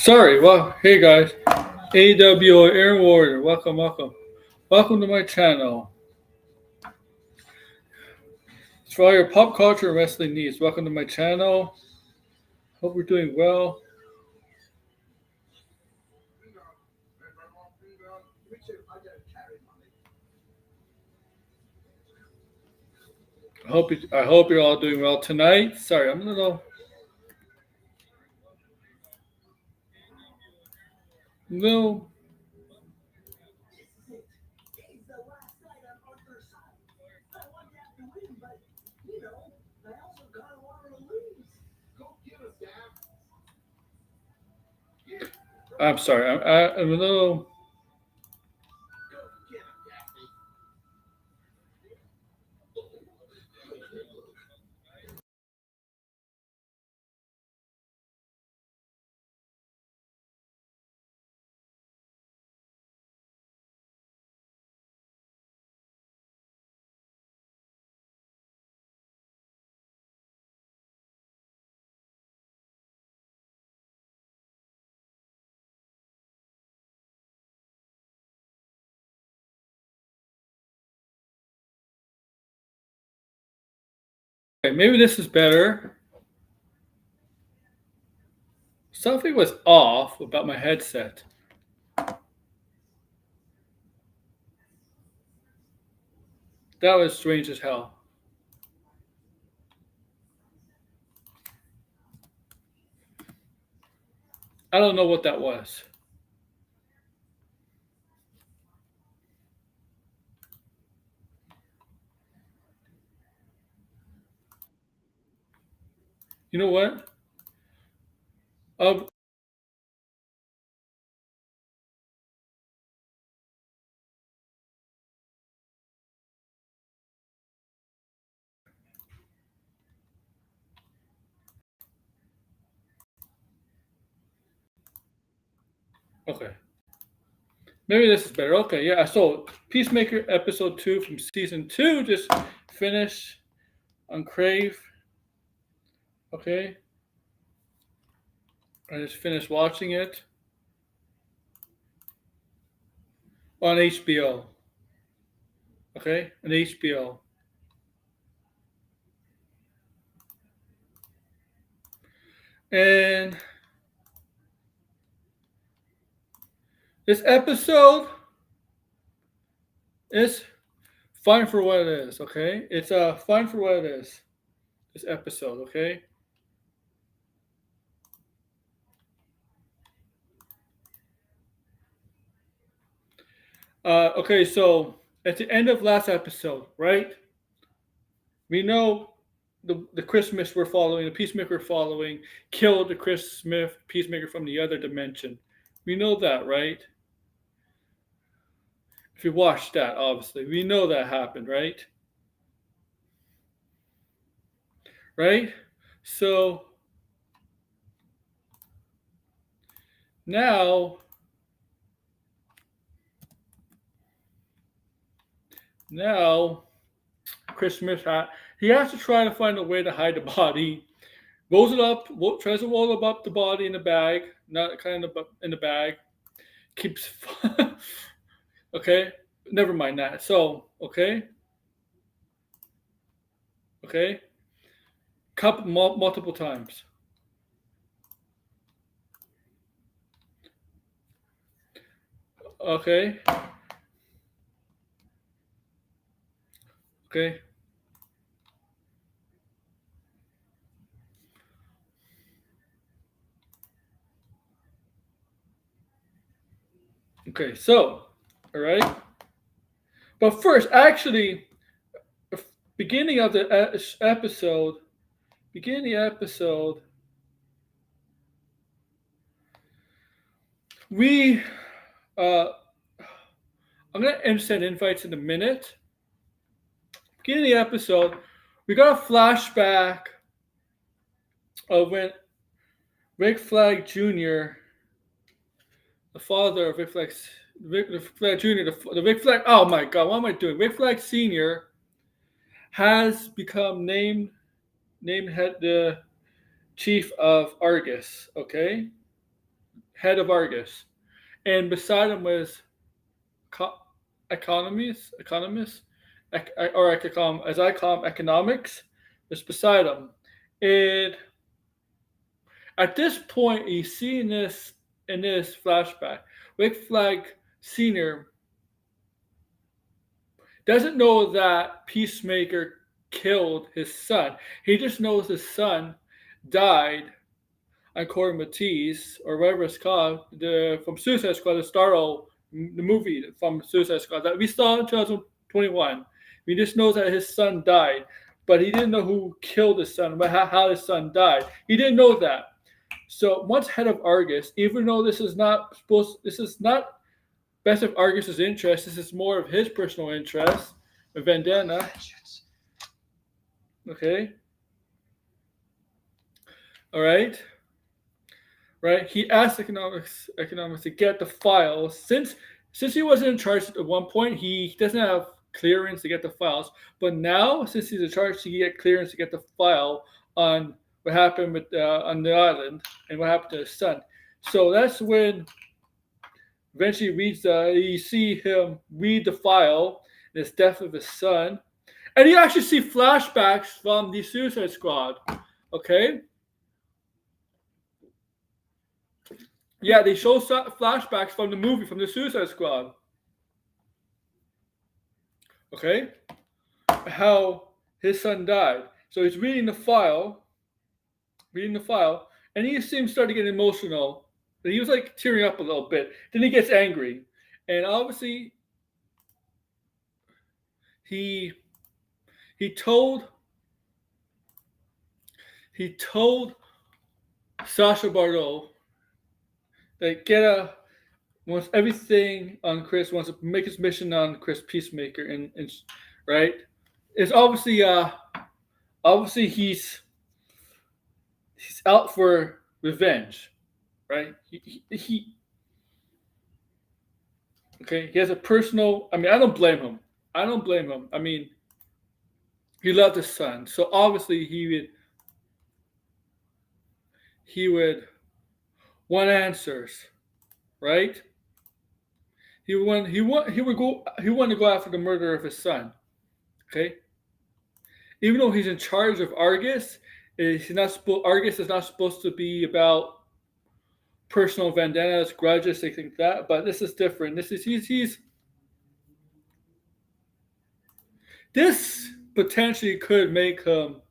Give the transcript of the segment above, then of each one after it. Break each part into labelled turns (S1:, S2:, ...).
S1: Sorry, well, hey guys, AWO Air Warrior, welcome to my channel. It's for all your pop culture and wrestling needs. Welcome to my channel. Hope we're doing well. I hope you're all doing well tonight. Sorry, I'm a little no. I'm sorry. I'm a little. Okay, maybe this is better. Something was off about my headset. That was strange as hell. I don't know what that was. You know what? Um, okay. Maybe this is better. Okay, yeah. So Peacemaker episode 2 from season 2 just finished on Crave. Okay. I just finished watching it on HBO. Okay, on HBO. And this episode is fine for what it is. Okay, it's fine for what it is. This episode. Okay. Okay. So at the end of last episode, right? We know the Chris Smith we're following, the Peacemaker we're following, killed the Chris Smith Peacemaker from the other dimension. We know that, right? If you watched that, obviously, we know that happened, right? Right? So now, now, Chris Smith, he has to try to find a way to hide the body. Rolls it up, tries to roll up the body in the bag, not kind of in the bag. Keeps, okay, never mind that. So, okay, multiple times. Okay, Okay. Okay. So, all right. But first, actually, beginning of the episode, beginning of the episode, we uh, I'm gonna send invites in a minute. Beginning of the episode, we got a flashback of when Rick Flag Jr., the father of Rick Flag Jr., the Rick Flag. Oh my God, what am I doing? Rick Flag Sr. has become named head the chief of Argus. Okay, head of Argus, and beside him was co- economists, or I could call them, as I call them, economics. Was beside him, and at this point, you see in this flashback, Rick Flag Senior doesn't know that Peacemaker killed his son. He just knows his son died on Corey Matisse, or whatever it's called, from Suicide Squad, the Starro, the movie from Suicide Squad that we saw in 2021. He just knows that his son died, but he didn't know who killed his son, but how his son died. He didn't know that. So once head of Argus, even though this is not best of Argus's interest, this is more of his personal interest, a vendetta. Okay, all right. Right? He asked economics to get the files. Since he wasn't in charge at one point, he doesn't have clearance to get the files. But now, since he's in charge, he get clearance to get the file on what happened on the island and what happened to his son. So that's when eventually you see him read the file, and it's death of his son, and you actually see flashbacks from the Suicide Squad. Okay. Yeah, they show flashbacks from the movie, from the Suicide Squad. Okay, how his son died. So he's reading the file, and you see him start to get emotional. And he was like tearing up a little bit. Then he gets angry, and obviously he he told he told Sasha Bardo that wants everything on Chris, wants to make his mission on Chris Peacemaker, and right. It's obviously he's out for revenge, right? Okay, he has a personal. I mean, I don't blame him. I don't blame him. I mean, he loved his son, so obviously he would want answers, right? He wanted to go after the murder of his son. Okay, even though he's in charge of Argus, Argus is not supposed to be about personal vendettas, grudges, things like that. But this is different. This potentially could make him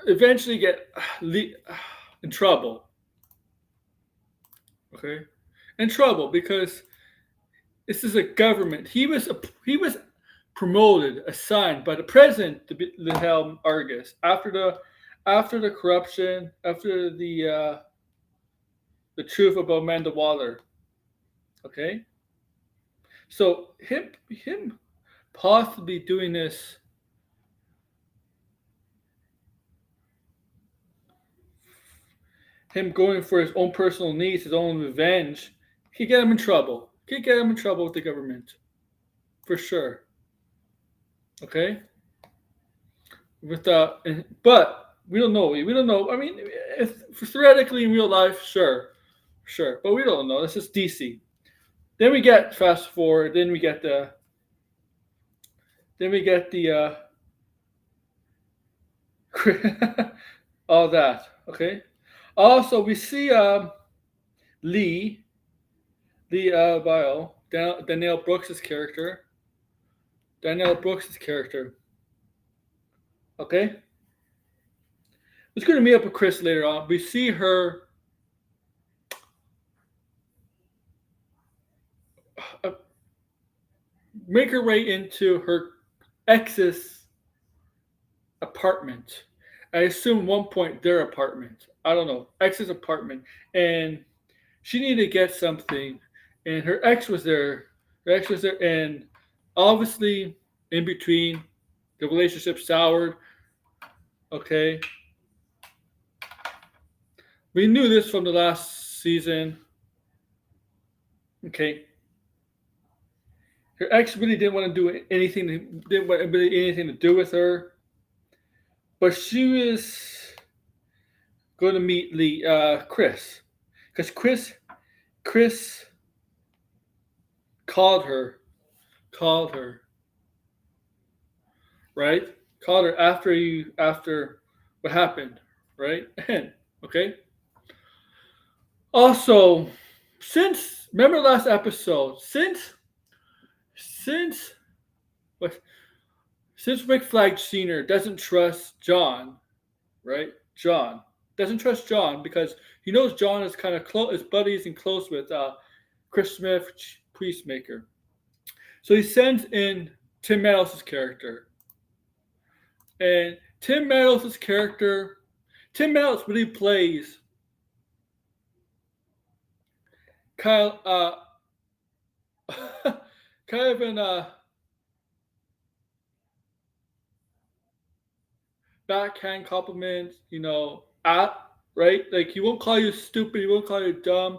S1: eventually get in trouble. Okay, in trouble because this is a government. He was promoted, assigned by the president to helm Argus after the corruption, after the truth about Amanda Waller. Okay, so him possibly doing this, him going for his own personal needs, his own revenge, could get him in trouble. Could get him in trouble with the government, for sure. Okay, but we don't know. We don't know. I mean, if theoretically in real life, sure, but we don't know. This is DC. Then we get fast forward. Then we get the all that. Okay. Also, we see Lee the bio, Danielle Brooks's character. Danielle Brooks's character. Okay? It's going to meet up with Chris later on. We see her uh, make her way into her ex's apartment. I assume one point their apartment. I don't know. Ex's apartment. And she needed to get something. And her ex was there. Her ex was there. And obviously, in between, the relationship soured. Okay. We knew this from the last season. Okay. Her ex really didn't want to do anything. Didn't want really anything to do with her. But she was going to meet Chris, because Chris called her, called her, right? Called her after what happened, right? And okay. Also, since remember last episode, since what since Rick Flag Sr. doesn't trust John, right? John doesn't trust John because he knows John is kind of close, is buddies and close with Chris Smith, Peacemaker. So he sends in Tim Meadows' character, and Tim Meadows really plays Kyle, kind of in a backhand compliment, at right, like he won't call you stupid, he won't call you dumb,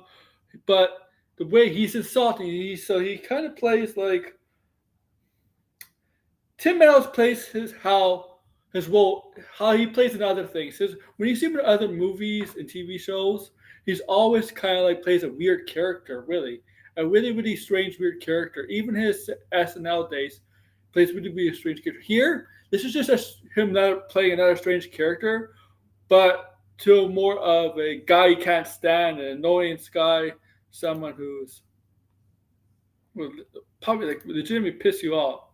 S1: but the way he's insulting, he kind of plays like Tim Meadows plays his role, how he plays in other things. When you see him in other movies and TV shows, he's always kind of like plays a weird character, really. A really, really strange, weird character. Even his SNL days plays really, really strange character. Here, this is just him not playing another strange character, but to more of a guy you can't stand, an annoyance guy, someone who's will probably like legitimately piss you off.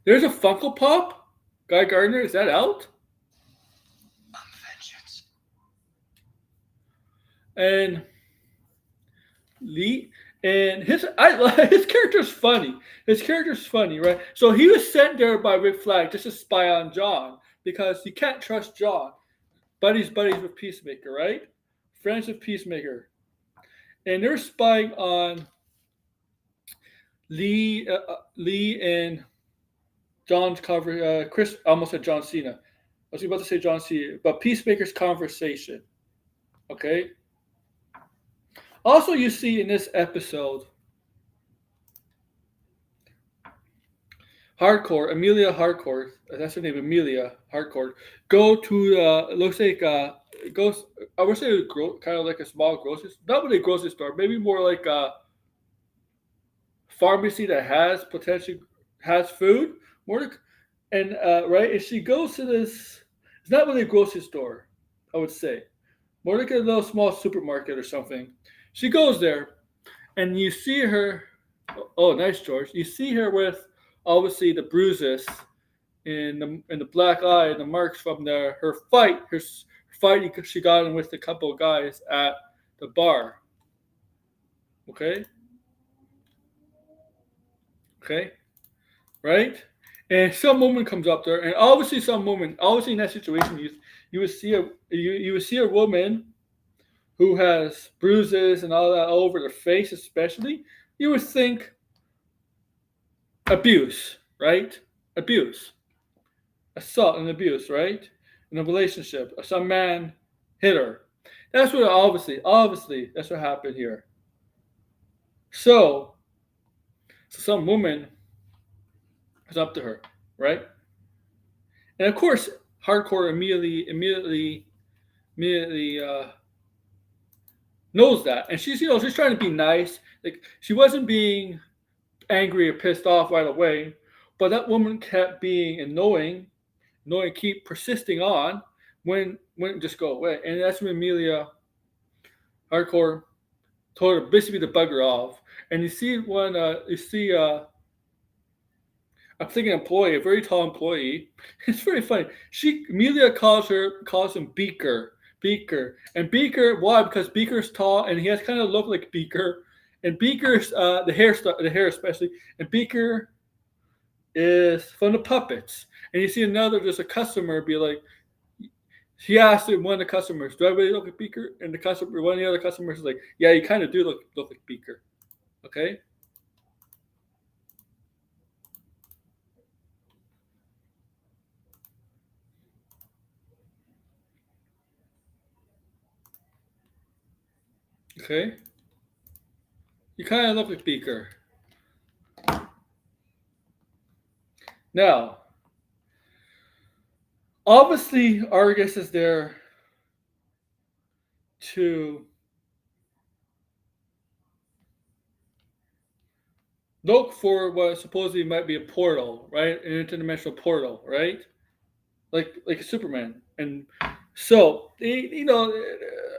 S1: There's a Funko Pop? Guy Gardner, is that out? And Lee and his character's funny. His character's funny, right? So he was sent there by Rick Flag just to spy on John because you can't trust John. Buddies with Peacemaker, right? Friends with Peacemaker. And they're spying on Lee and John's cover. Chris almost said John Cena. I was about to say John Cena, but Peacemaker's conversation. Okay. Also, you see in this episode, Amelia Hardcore, that's her name, Amelia Hardcore, go to looks like goes. I would say kind of like a small grocery, not really a grocery store, maybe more like a pharmacy that has food. And right, and she goes to this. It's not really a grocery store, I would say, more like a little small supermarket or something. She goes there, and you see her. Oh, nice, George. You see her with obviously the bruises in the black eye and the marks from her fight. Her fight she got in with a couple of guys at the bar. Okay. Okay. Right. And some woman comes up there, and obviously in that situation, you would see you would see a woman who has bruises and all that all over their face, especially. You would think abuse, right? Abuse, assault and abuse, right? In a relationship, some man hit her. That's what obviously, that's what happened here. So some woman is up to her, right? And of course, hardcore immediately knows that, and she's trying to be nice. Like she wasn't being angry or pissed off right away, but that woman kept being annoying, keep persisting on when wouldn't just go away, and that's when Amelia Hardcore told her basically to bugger off. And you see I'm thinking employee, a very tall employee. It's very funny. She Amelia calls him Beaker, and Beaker. Why? Because Beaker's tall and he has kind of look like Beaker, and Beaker's the hair especially, and Beaker is from the puppets. And you see there's a customer be like, she asked one of the customers, "Do I really look like Beaker?" And one of the other customers is like, "Yeah, you kind of do look like Beaker." Okay, okay, you kind of look like Beaker. Now, obviously, Argus is there to look for what supposedly might be a portal, right? An interdimensional portal, right? Like Superman. And so,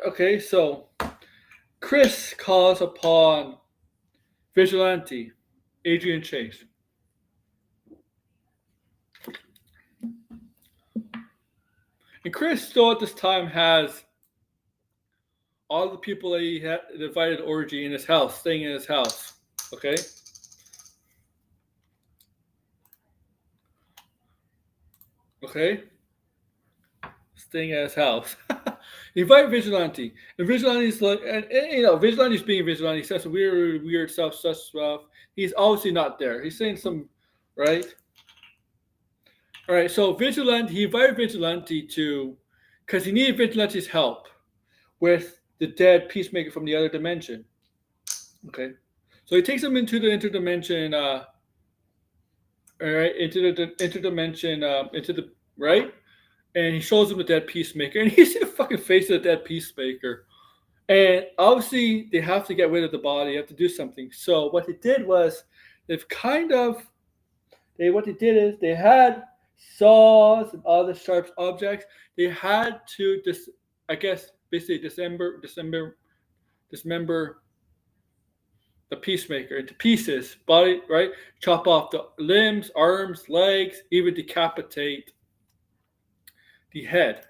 S1: okay, so Chris calls upon Vigilante, Adrian Chase. And Chris still at this time has all the people that he had invited to orgy in his house, staying in his house. Okay? Okay? Staying at his house. He invited Vigilante. And Vigilante's like, Vigilante's being Vigilante. He says some weird stuff, such stuff. He's obviously not there. He's saying some, right? All right, so he invited Vigilante because he needed Vigilante's help with the dead Peacemaker from the other dimension. Okay, so he takes him into the interdimension, all right, into the interdimension, into the right, and he shows him the dead Peacemaker, and you see the fucking face of the dead Peacemaker. And obviously, they have to get rid of the body. They have to do something. So what they did was, they've kind of what they did is they had saws and other sharp objects. They had to I guess basically dismember the Peacemaker into pieces, body, right? Chop off the limbs, arms, legs, even decapitate the head.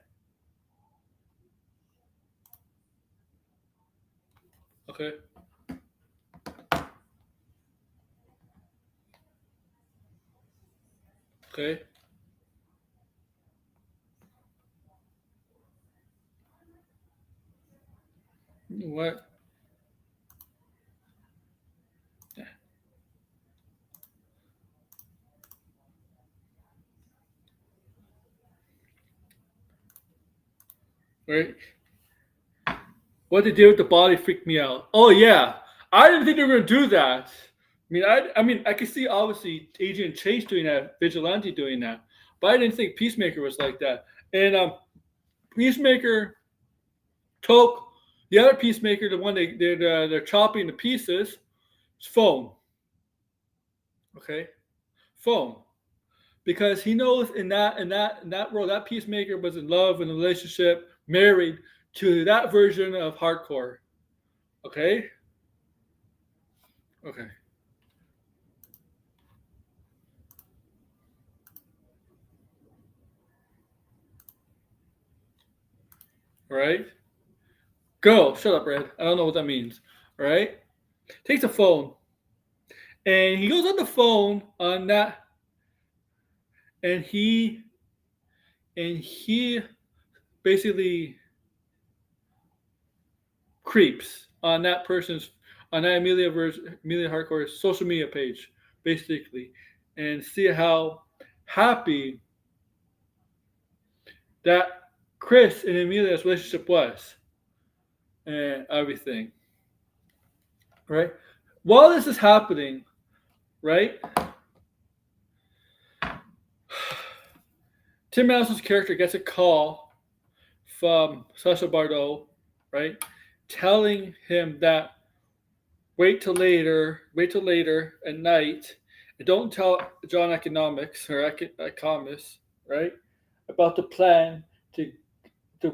S1: Okay. Okay. What? Right? What they did with the body freaked me out. Oh yeah, I didn't think they were gonna do that. I could see obviously Agent Chase doing that, Vigilante doing that, but I didn't think Peacemaker was like that. And Peacemaker took the other Peacemaker, the one they're chopping to pieces, it's foam. Okay, foam, because he knows in that world that Peacemaker was in love in a relationship, married to that version of hardcore. Okay, okay, all right. Go, shut up, Red. I don't know what that means. All right, takes the phone and he goes on the phone on that, and he basically creeps on that person's on that Amelia Hardcore's social media page, basically, and see how happy that Chris and Amelia's relationship was, and everything. Right. While this is happening, right, Tim Allison's character gets a call from Sasha Bardot, right, telling him that wait till later at night, and don't tell John Economics or Economist, right, about the plan to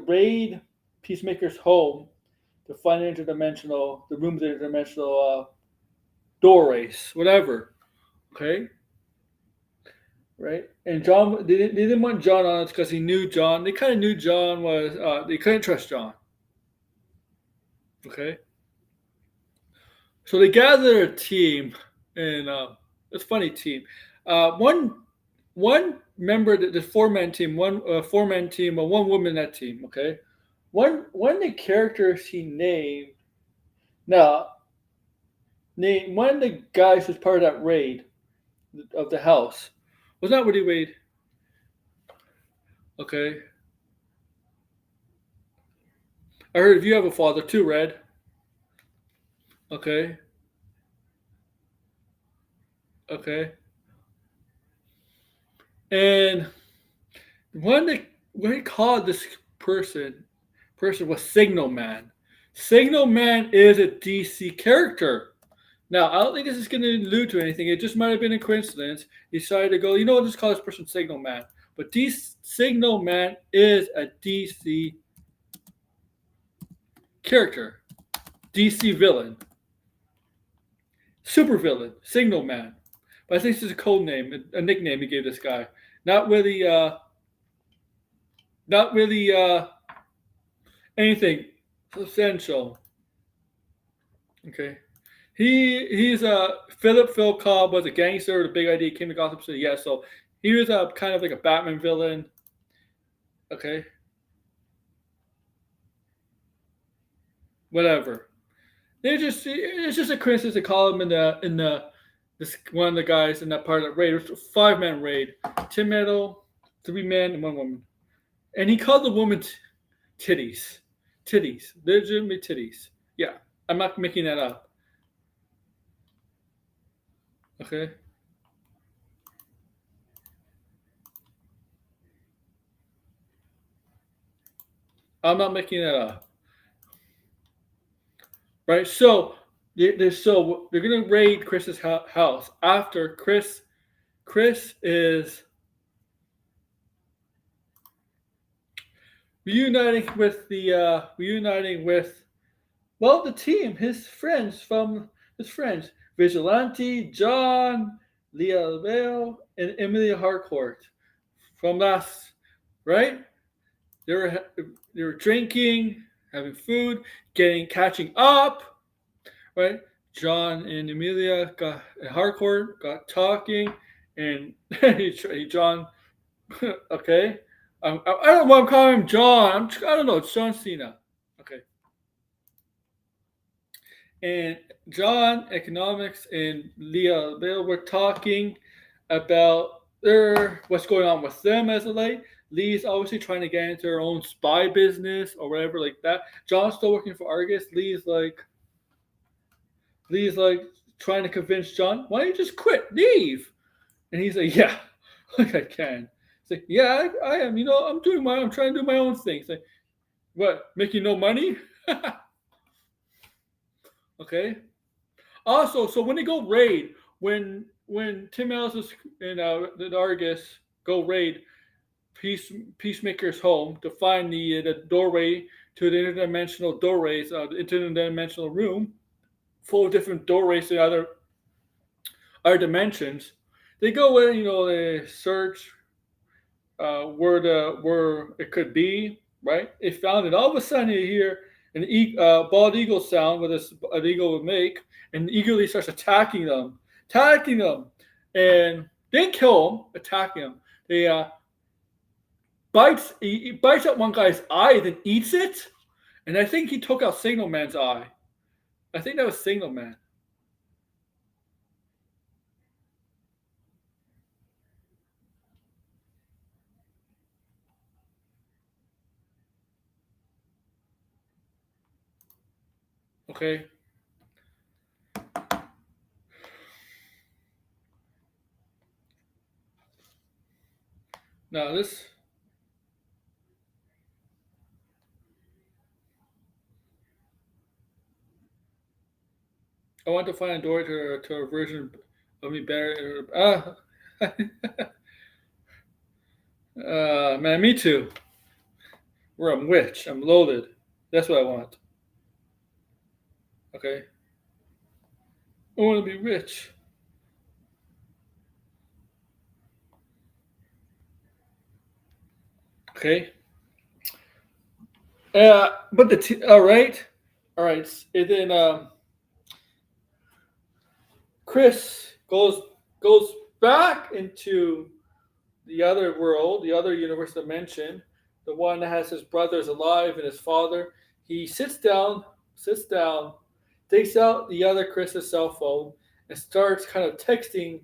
S1: raid Peacemaker's home to find interdimensional, the room with the interdimensional doorways, whatever. Okay, right? And John, they didn't want John on it because he knew John. They kind of knew John was. They couldn't trust John. Okay, so they gathered a team, and it's a funny team. One member, the four-man team, one team, one woman in that team. Okay, one of the characters he named. Now, name one of the guys who's part of that raid of the house. Was not really raid. Okay, I heard you have a father too, Red. Okay, okay, and when they called this person was Signal Man. Signal Man is a DC character. Now, I don't think this is going to allude to anything. It just might have been a coincidence. He decided to go, you know what, let's call this person Signal Man. But Signal Man is a DC character, DC villain, super villain, Signal Man. But I think this is a code name, a nickname he gave this guy. Not really, not really anything substantial. Okay. He's Phil Cobb was a gangster with a big idea, came to Gotham City. Yeah, so he was a kind of like a Batman villain. Okay. Whatever. It's just a coincidence to call him in the this one of the guys in that part of the raid. It was a 5-man raid. Tim Meadow, 3 men and 1 woman. And he called the woman titties. Titties. Legitimately titties. Yeah. I'm not making that up. Okay. I'm not making that up. Right? So they're gonna raid Chris's house after Chris is reuniting with well the team, his friends, Vigilante, John, Leah Bale, and Emilia Harcourt from last right? They were they were drinking, having food, catching up, right? John and Emilia Harcourt got talking, and John, okay, I don't know why I'm calling him John. I don't know. It's John Cena. Okay, and John, economics, and Leah Bale were talking about what's going on with them as of late. Lee's obviously trying to get into her own spy business or whatever like that. John's still working for Argus. Lee's like trying to convince John, why don't you just quit, leave? And he's like, yeah, like I can. It's like, yeah, I am. You know, I'm trying to do my own thing. It's like, what, making no money? Okay. Also, so when they go raid, when Tim Ellis and the Argus go raid Peacemaker's home to find the doorway to the interdimensional doorways, the interdimensional room full of different doorways to other dimensions. They go in, they search where it could be, right? They found it. All of a sudden, you hear bald eagle sound, what an eagle would make, and eagerly starts attacking them, and they didn't kill him, attacking him. They he bites out one guy's eye, then eats it, and I think he took out Signal Man's eye. I think that was Signal Man. Okay. Now this. I want to find a door to a version of me better. Man, me too. Where I'm witch. I'm loaded. That's what I want. Okay, I want to be rich. Okay, but all right, and then Chris goes back into the other world, the other universe dimension, the one that has his brothers alive and his father. He sits down, takes out the other Chris's cell phone, and starts kind of texting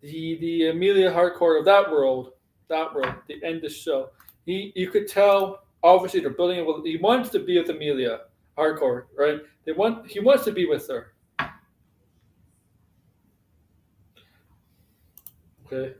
S1: the Amelia Harcourt of that world, the end of the show. You could tell obviously they're building it. He wants to be with Amelia Harcourt, right? He wants to be with her. Okay.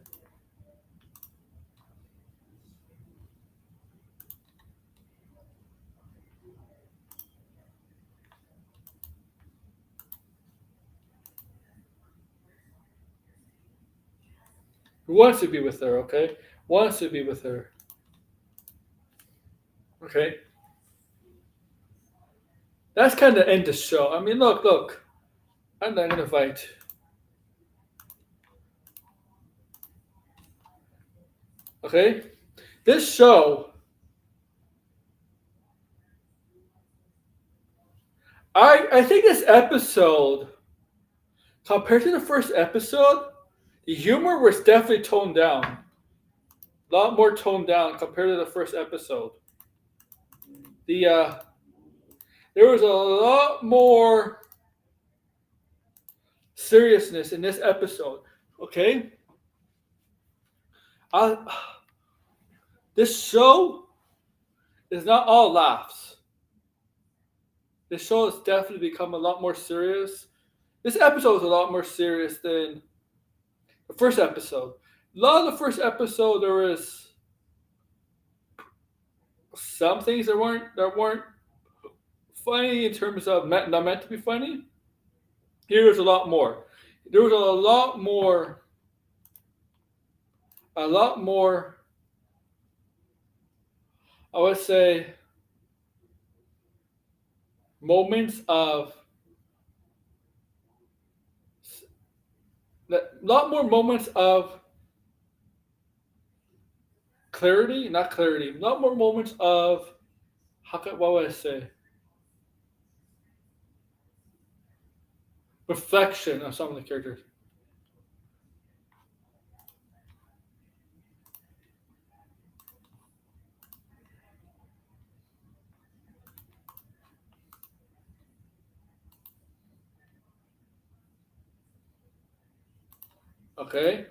S1: He wants to be with her, okay? Wants to be with her. Okay. That's kind of end the show. I mean, look. I'm not gonna fight. Okay. This show, I think this episode, compared to the first episode, the humor was definitely toned down. A lot more toned down compared to the first episode. The There was a lot more seriousness in this episode. Okay. I, this show is not all laughs. This show has definitely become a lot more serious. This episode is a lot more serious than the first episode. A lot of the first episode, there was some things that weren't funny in terms of not meant to be funny. Here was a lot more. There was a lot more. I would say moments of a lot more moments of clarity, not clarity. A lot more moments of what would I say? Reflection of some of the characters. Okay,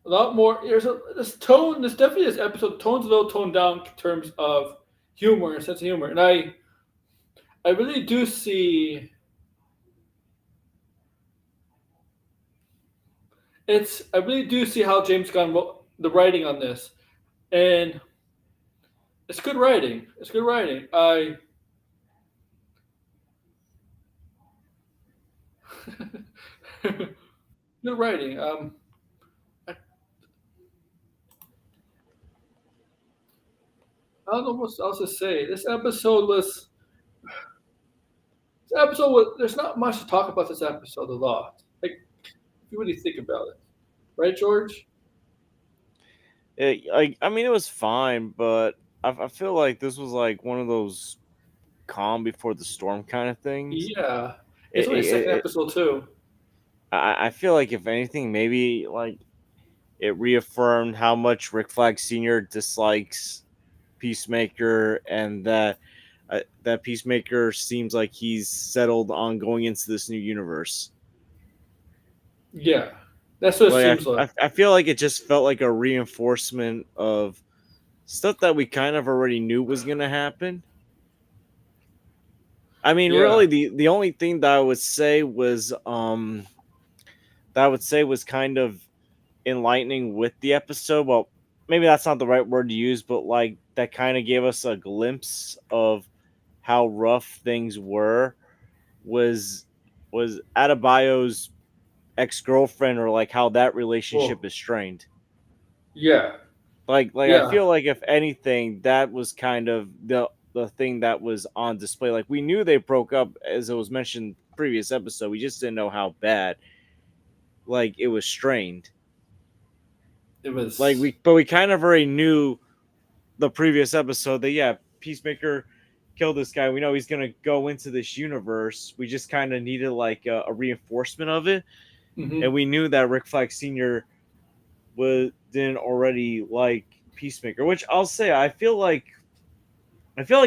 S1: a lot more. There's a this tone. This definitely this episode tone's a little toned down in terms of humor and sense of humor, and I really do see I really do see how James Gunn wrote the writing on this, and it's good writing. It's good writing. Good writing. I don't know what else to say. This episode was. There's not much to talk about this episode a lot. Like if you really think about it, right, George?
S2: I mean, it was fine, but I feel like this was like one of those calm before the storm kind of things.
S1: Yeah, it's
S2: It,
S1: only
S2: it,
S1: the second
S2: it,
S1: episode too.
S2: I feel like if anything, maybe like it reaffirmed how much Rick Flag Sr. dislikes Peacemaker, and that Peacemaker seems like he's settled on going into this new universe.
S1: Yeah, that's what it
S2: Like
S1: seems like.
S2: I feel like it just felt like a reinforcement of stuff that we kind of already knew was gonna happen. I mean,
S1: Yeah,
S2: really, the only thing that I would say was kind of enlightening with the episode. Well, maybe that's not the right word to use, but like that kind of gave us a glimpse of how rough things were. Was Adebayo's ex girlfriend, or like how that relationship
S1: oh,
S2: is strained.
S1: yeah,
S2: Like I
S1: yeah,
S2: feel like if anything, that was kind of the the thing that was on display. Like we knew they broke up, as it was mentioned previous episode. We just didn't know how bad. Like it was strained.
S1: It
S2: Like
S1: was.
S2: we kind of already knew the previous episode that yeah, Peacemaker killed this guy. We know he's gonna go into this universe. We just kind of needed like a reinforcement of it,
S1: Hmm.
S2: and we knew that Rick Flag Senior was didn't already like Peacemaker. Which I'll say, I feel like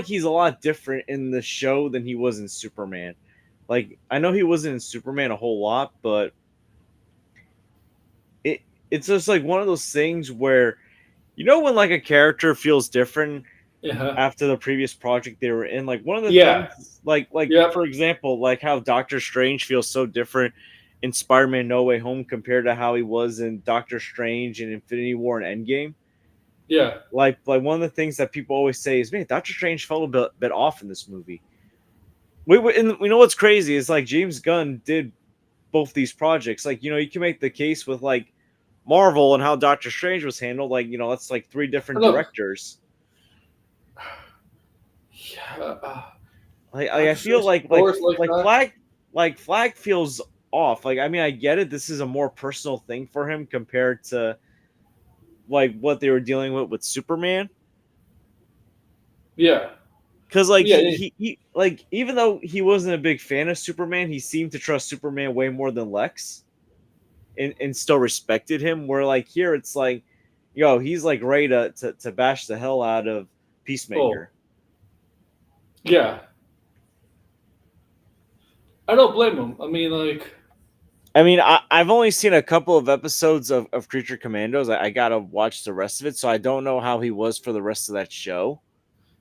S2: he's a lot different in the show than he was in Superman. Like I know he wasn't in Superman a whole lot, but it it's just like one of those things where you know when like a character feels different
S1: Yeah.
S2: after the previous project they were in. Like one of the
S1: Yeah.
S2: things, like
S1: Yep.
S2: for example, like how Doctor Strange feels so different in Spider-Man No Way Home compared to how he was in Doctor Strange and Infinity War and Endgame.
S1: Yeah.
S2: Like one of the things that people always say is, man, Doctor Strange felt a bit off in this movie. And we know what's crazy is like James Gunn did both these projects. Like you can make the case with like Marvel and how Doctor Strange was handled. Like that's like three different
S1: Look.
S2: directors.
S1: Yeah.
S2: I
S1: Doctor
S2: feel
S1: Strange doors like that.
S2: like Flag feels off. Like I mean I get it. This is a more personal thing for him compared to like what they were dealing with Superman.
S1: Yeah.
S2: Because like
S1: Yeah.
S2: he like even though he wasn't a big fan of Superman, he seemed to trust Superman way more than Lex, and still respected him. Where like here it's like, he's like ready to bash the hell out of
S1: Oh.
S2: Peacemaker.
S1: Yeah. I don't blame him. I mean, like,
S2: I mean, I've only seen a couple of episodes of Creature Commandos. I gotta watch the rest of it, so I don't know how he was for the rest of that show.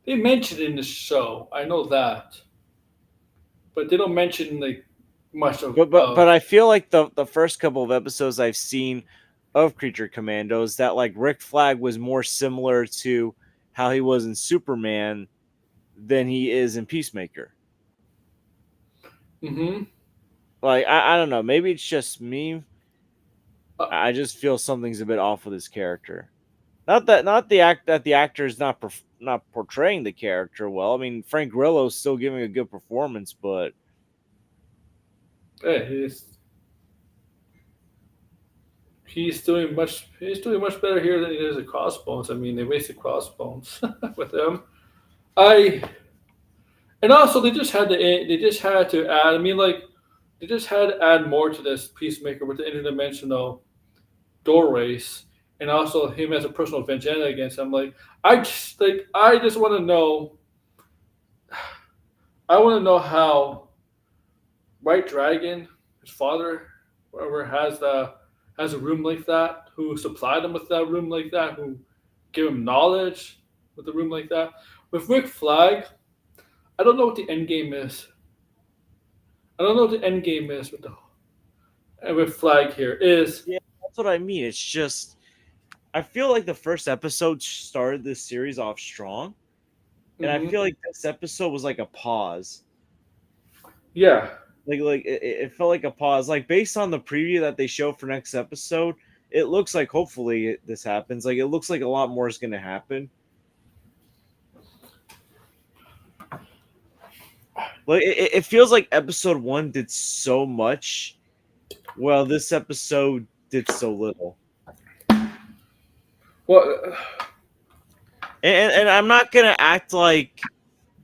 S1: they mentioned in the show. I know that, but they don't mention like much of.
S2: But I feel like the first couple of episodes I've seen of Creature Commandos that like Rick Flag was more similar to how he was in Superman than he is in Peacemaker.
S1: Hmm.
S2: Like I don't know, maybe it's just me.
S1: Uh,
S2: I just feel something's a bit off with his character. Not the act that the actor is not portraying the character well. I mean, Frank Grillo's still giving a good performance, but
S1: hey, he's doing much better here than he is at Crossbones. I mean, they wasted Crossbones with him. I and also they just had to add. I mean, like they just had to add more to this Peacemaker with the interdimensional doorways, and also him as a personal vendetta against him. I just want to know. I want to know how White Dragon, his father, whoever has a room like that, who supplied him with that room like that, who gave him knowledge with a room like that. With Rick Flag, I don't know what the end game is. I don't know what the end game is with the with Flag here. Is
S2: yeah, that's what I mean. It's just I feel like the first episode started this series off strong, and I
S1: hmm
S2: feel like this episode was like a pause.
S1: yeah.
S2: It felt like a pause. Like based on the preview that they show for next episode, it looks like hopefully this happens. Like it looks like a lot more is going to happen. Like it feels like episode one did so much, well, this episode did so little.
S1: Well,
S2: And I'm not gonna act like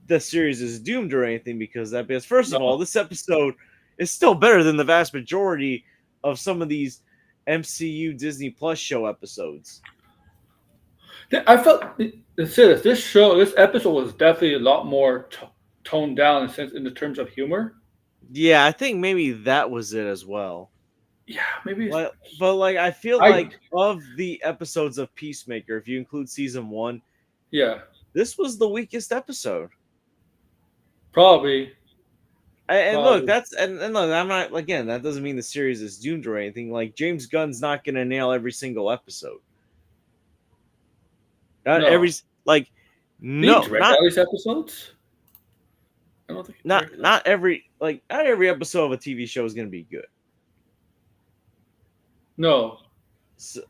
S2: the series is doomed or anything because first of all,
S1: no.
S2: this episode is still better than the vast majority of some of these MCU Disney Plus show episodes.
S1: I felt this episode was definitely a lot more toned down in the terms of humor.
S2: Yeah, I think maybe that was it as well.
S1: Yeah, maybe
S2: But like I feel
S1: I
S2: like of the episodes of Peacemaker, if you include season one,
S1: yeah
S2: this was the weakest episode.
S1: probably
S2: And look,
S1: probably
S2: and look, I'm not again. That doesn't mean the series is doomed or anything. Like James Gunn's not going to nail every single episode. Not every
S1: no.
S2: like
S1: Did he
S2: no,
S1: direct all these episodes? I don't think he directed them.
S2: not every like not every episode of a TV show is going to be good.
S1: No.
S2: So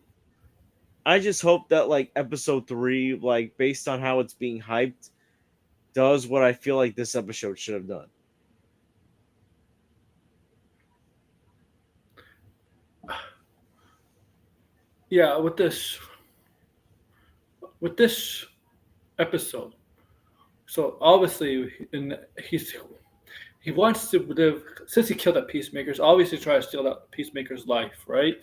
S2: I just hope that like episode 3, like based on how it's being hyped, does what I feel like this episode should have done.
S1: Yeah, with this episode. So obviously, he wants to live since he killed that Peacemaker. So obviously, try to steal that Peacemaker's life, right?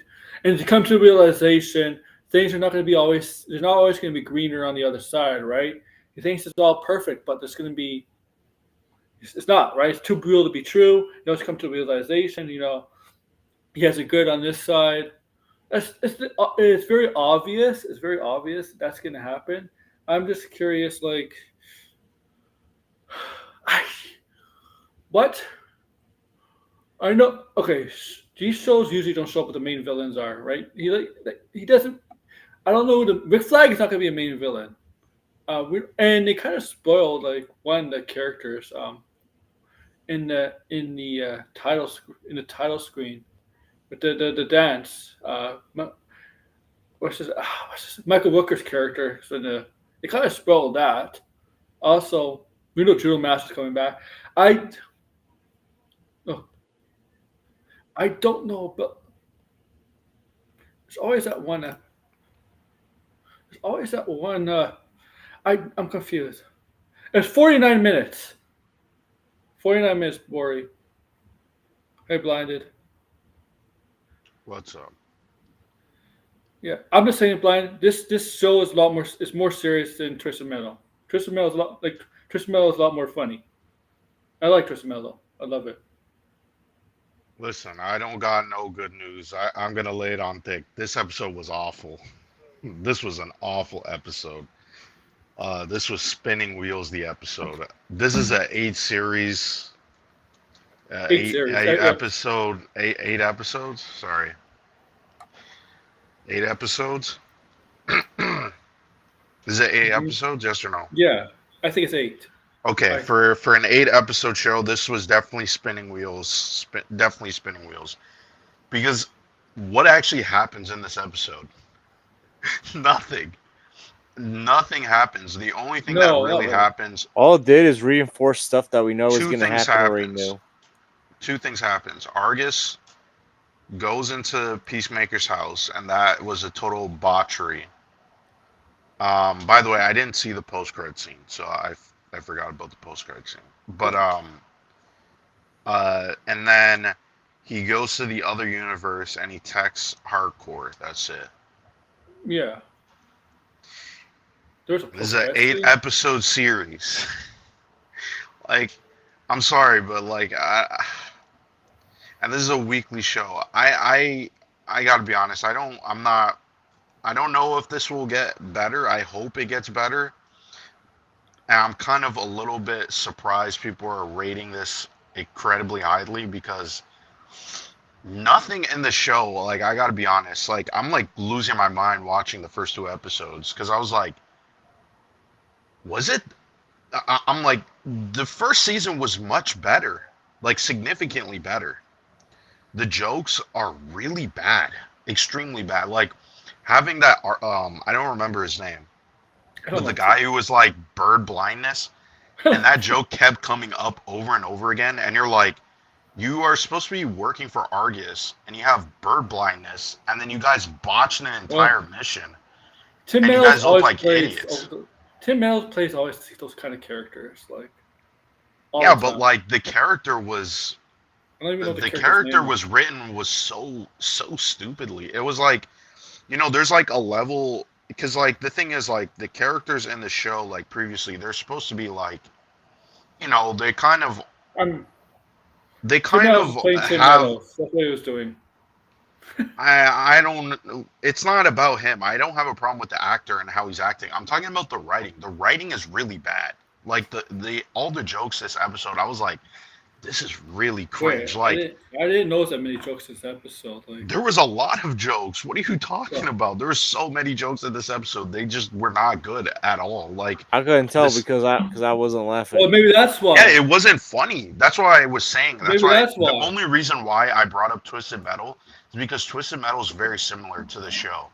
S1: And to come to the realization, things are not going to be always. There's not always going to be greener on the other side, right? He thinks it's all perfect, but there's going to be. It's not right. It's too brutal to be true. He has to come to a realization. He has a good on this side. It's very obvious. It's very obvious that's going to happen. I'm just curious, like, I, what? I know. Okay, these shows usually don't show up what the main villains are, right? He doesn't. I don't know. Rick Flag is not going to be a main villain. And they kind of spoiled like one of the characters in the title screen with the dance. What's this? Michael Rooker's character. So they kind of spoiled that. Also, we know Judo Master's coming back. I oh, I don't know, but there's always that one. There's always that one. I'm confused. It's 49 minutes. 49 minutes, Bori. Hey, blinded.
S3: What's up?
S1: Yeah, I'm just saying, blind. This show is a lot more. It's more serious than Twisted Metal. Twisted Metal is a lot more funny. I like Twisted Metal. I love it.
S3: Listen, I don't got no good news. I'm gonna lay it on thick. This episode was awful. This was an awful episode. This was spinning wheels. The episode. This is a eight series,
S1: Eight series. Yeah.
S3: eight episodes. Sorry, 8 episodes. Is it eight
S1: Mhm.
S3: episodes? Yes or no?
S1: Yeah, I think it's eight.
S3: Okay,
S1: I
S3: for an 8 episode show, this was definitely spinning wheels. Definitely spinning wheels. Because what actually happens in this episode? Nothing. Nothing happens. The only thing that
S1: no, not
S3: really
S1: really.
S3: happens,
S2: All it did is reinforce stuff that we know is
S3: two
S2: going to
S3: things
S2: happen already
S3: happens.
S2: knew.
S3: Two things happens. Argus goes into Peacemaker's house, and that was a total botchery. By the way, I didn't see the post credit scene, so I forgot about the post credit scene. But and then he goes to the other universe and he texts Hardcore. That's it.
S1: Yeah, there's a
S3: This is
S1: post
S3: an
S1: credit
S3: eight
S1: scene.
S3: episode series. Like, I'm sorry, but like, and this is a weekly show. I gotta be honest. I'm not. I don't know if this will get better. I hope it gets better. And I'm kind of a little bit surprised people are rating this incredibly highly because nothing in the show, like, I gotta be honest, like, I'm like losing my mind watching the first 2 episodes because I was like, was it? I'm like, the first season was much better, like significantly better. The jokes are really bad, extremely bad. Like having that, I don't remember his name,
S1: I don't
S3: but the
S1: like it.
S3: guy who was like bird blindness, and that joke kept coming up over and over again, and you're like, you are supposed to be working for Argus, and you have bird blindness, and then you guys botched an
S1: Well,
S3: entire mission,
S1: Tim
S3: and you
S1: Meadows
S3: guys look
S1: always
S3: like
S1: plays.
S3: idiots.
S1: Tim Meadows plays always those kind of characters, like all
S3: Yeah,
S1: the
S3: but
S1: time.
S3: like the character was
S1: I don't even know what the
S3: the
S1: character's
S3: character
S1: name is.
S3: was written was so stupidly. It was like, there's like a level, because like the thing is, like, the characters in the show, like previously, they're supposed to be like, they kind of
S1: I'm
S3: they
S1: Tim
S3: kind
S1: Meadows is
S3: of
S1: playing Tim
S3: have.
S1: Meadows. That's what he was doing.
S3: I don't. It's not about him. I don't have a problem with the actor and how he's acting. I'm talking about the writing. The writing is really bad. Like the all the jokes this episode, I was like, this is really
S1: Wait,
S3: cringe.
S1: I
S3: Like,
S1: didn't. I didn't notice that many jokes this episode. Like,
S3: there was a lot of jokes. What are you talking
S1: well,
S3: about? There were so many jokes in this episode. They just were not good at all. Like
S2: I couldn't tell
S3: this.
S2: because I wasn't
S1: well,
S2: laughing.
S1: maybe that's
S3: Yeah,
S1: why.
S3: it wasn't funny. That's why I was saying. That's
S1: Maybe
S3: why
S1: that's
S3: the
S1: why.
S3: only reason why I brought up Twisted Metal is because Twisted Metal is very similar to the show,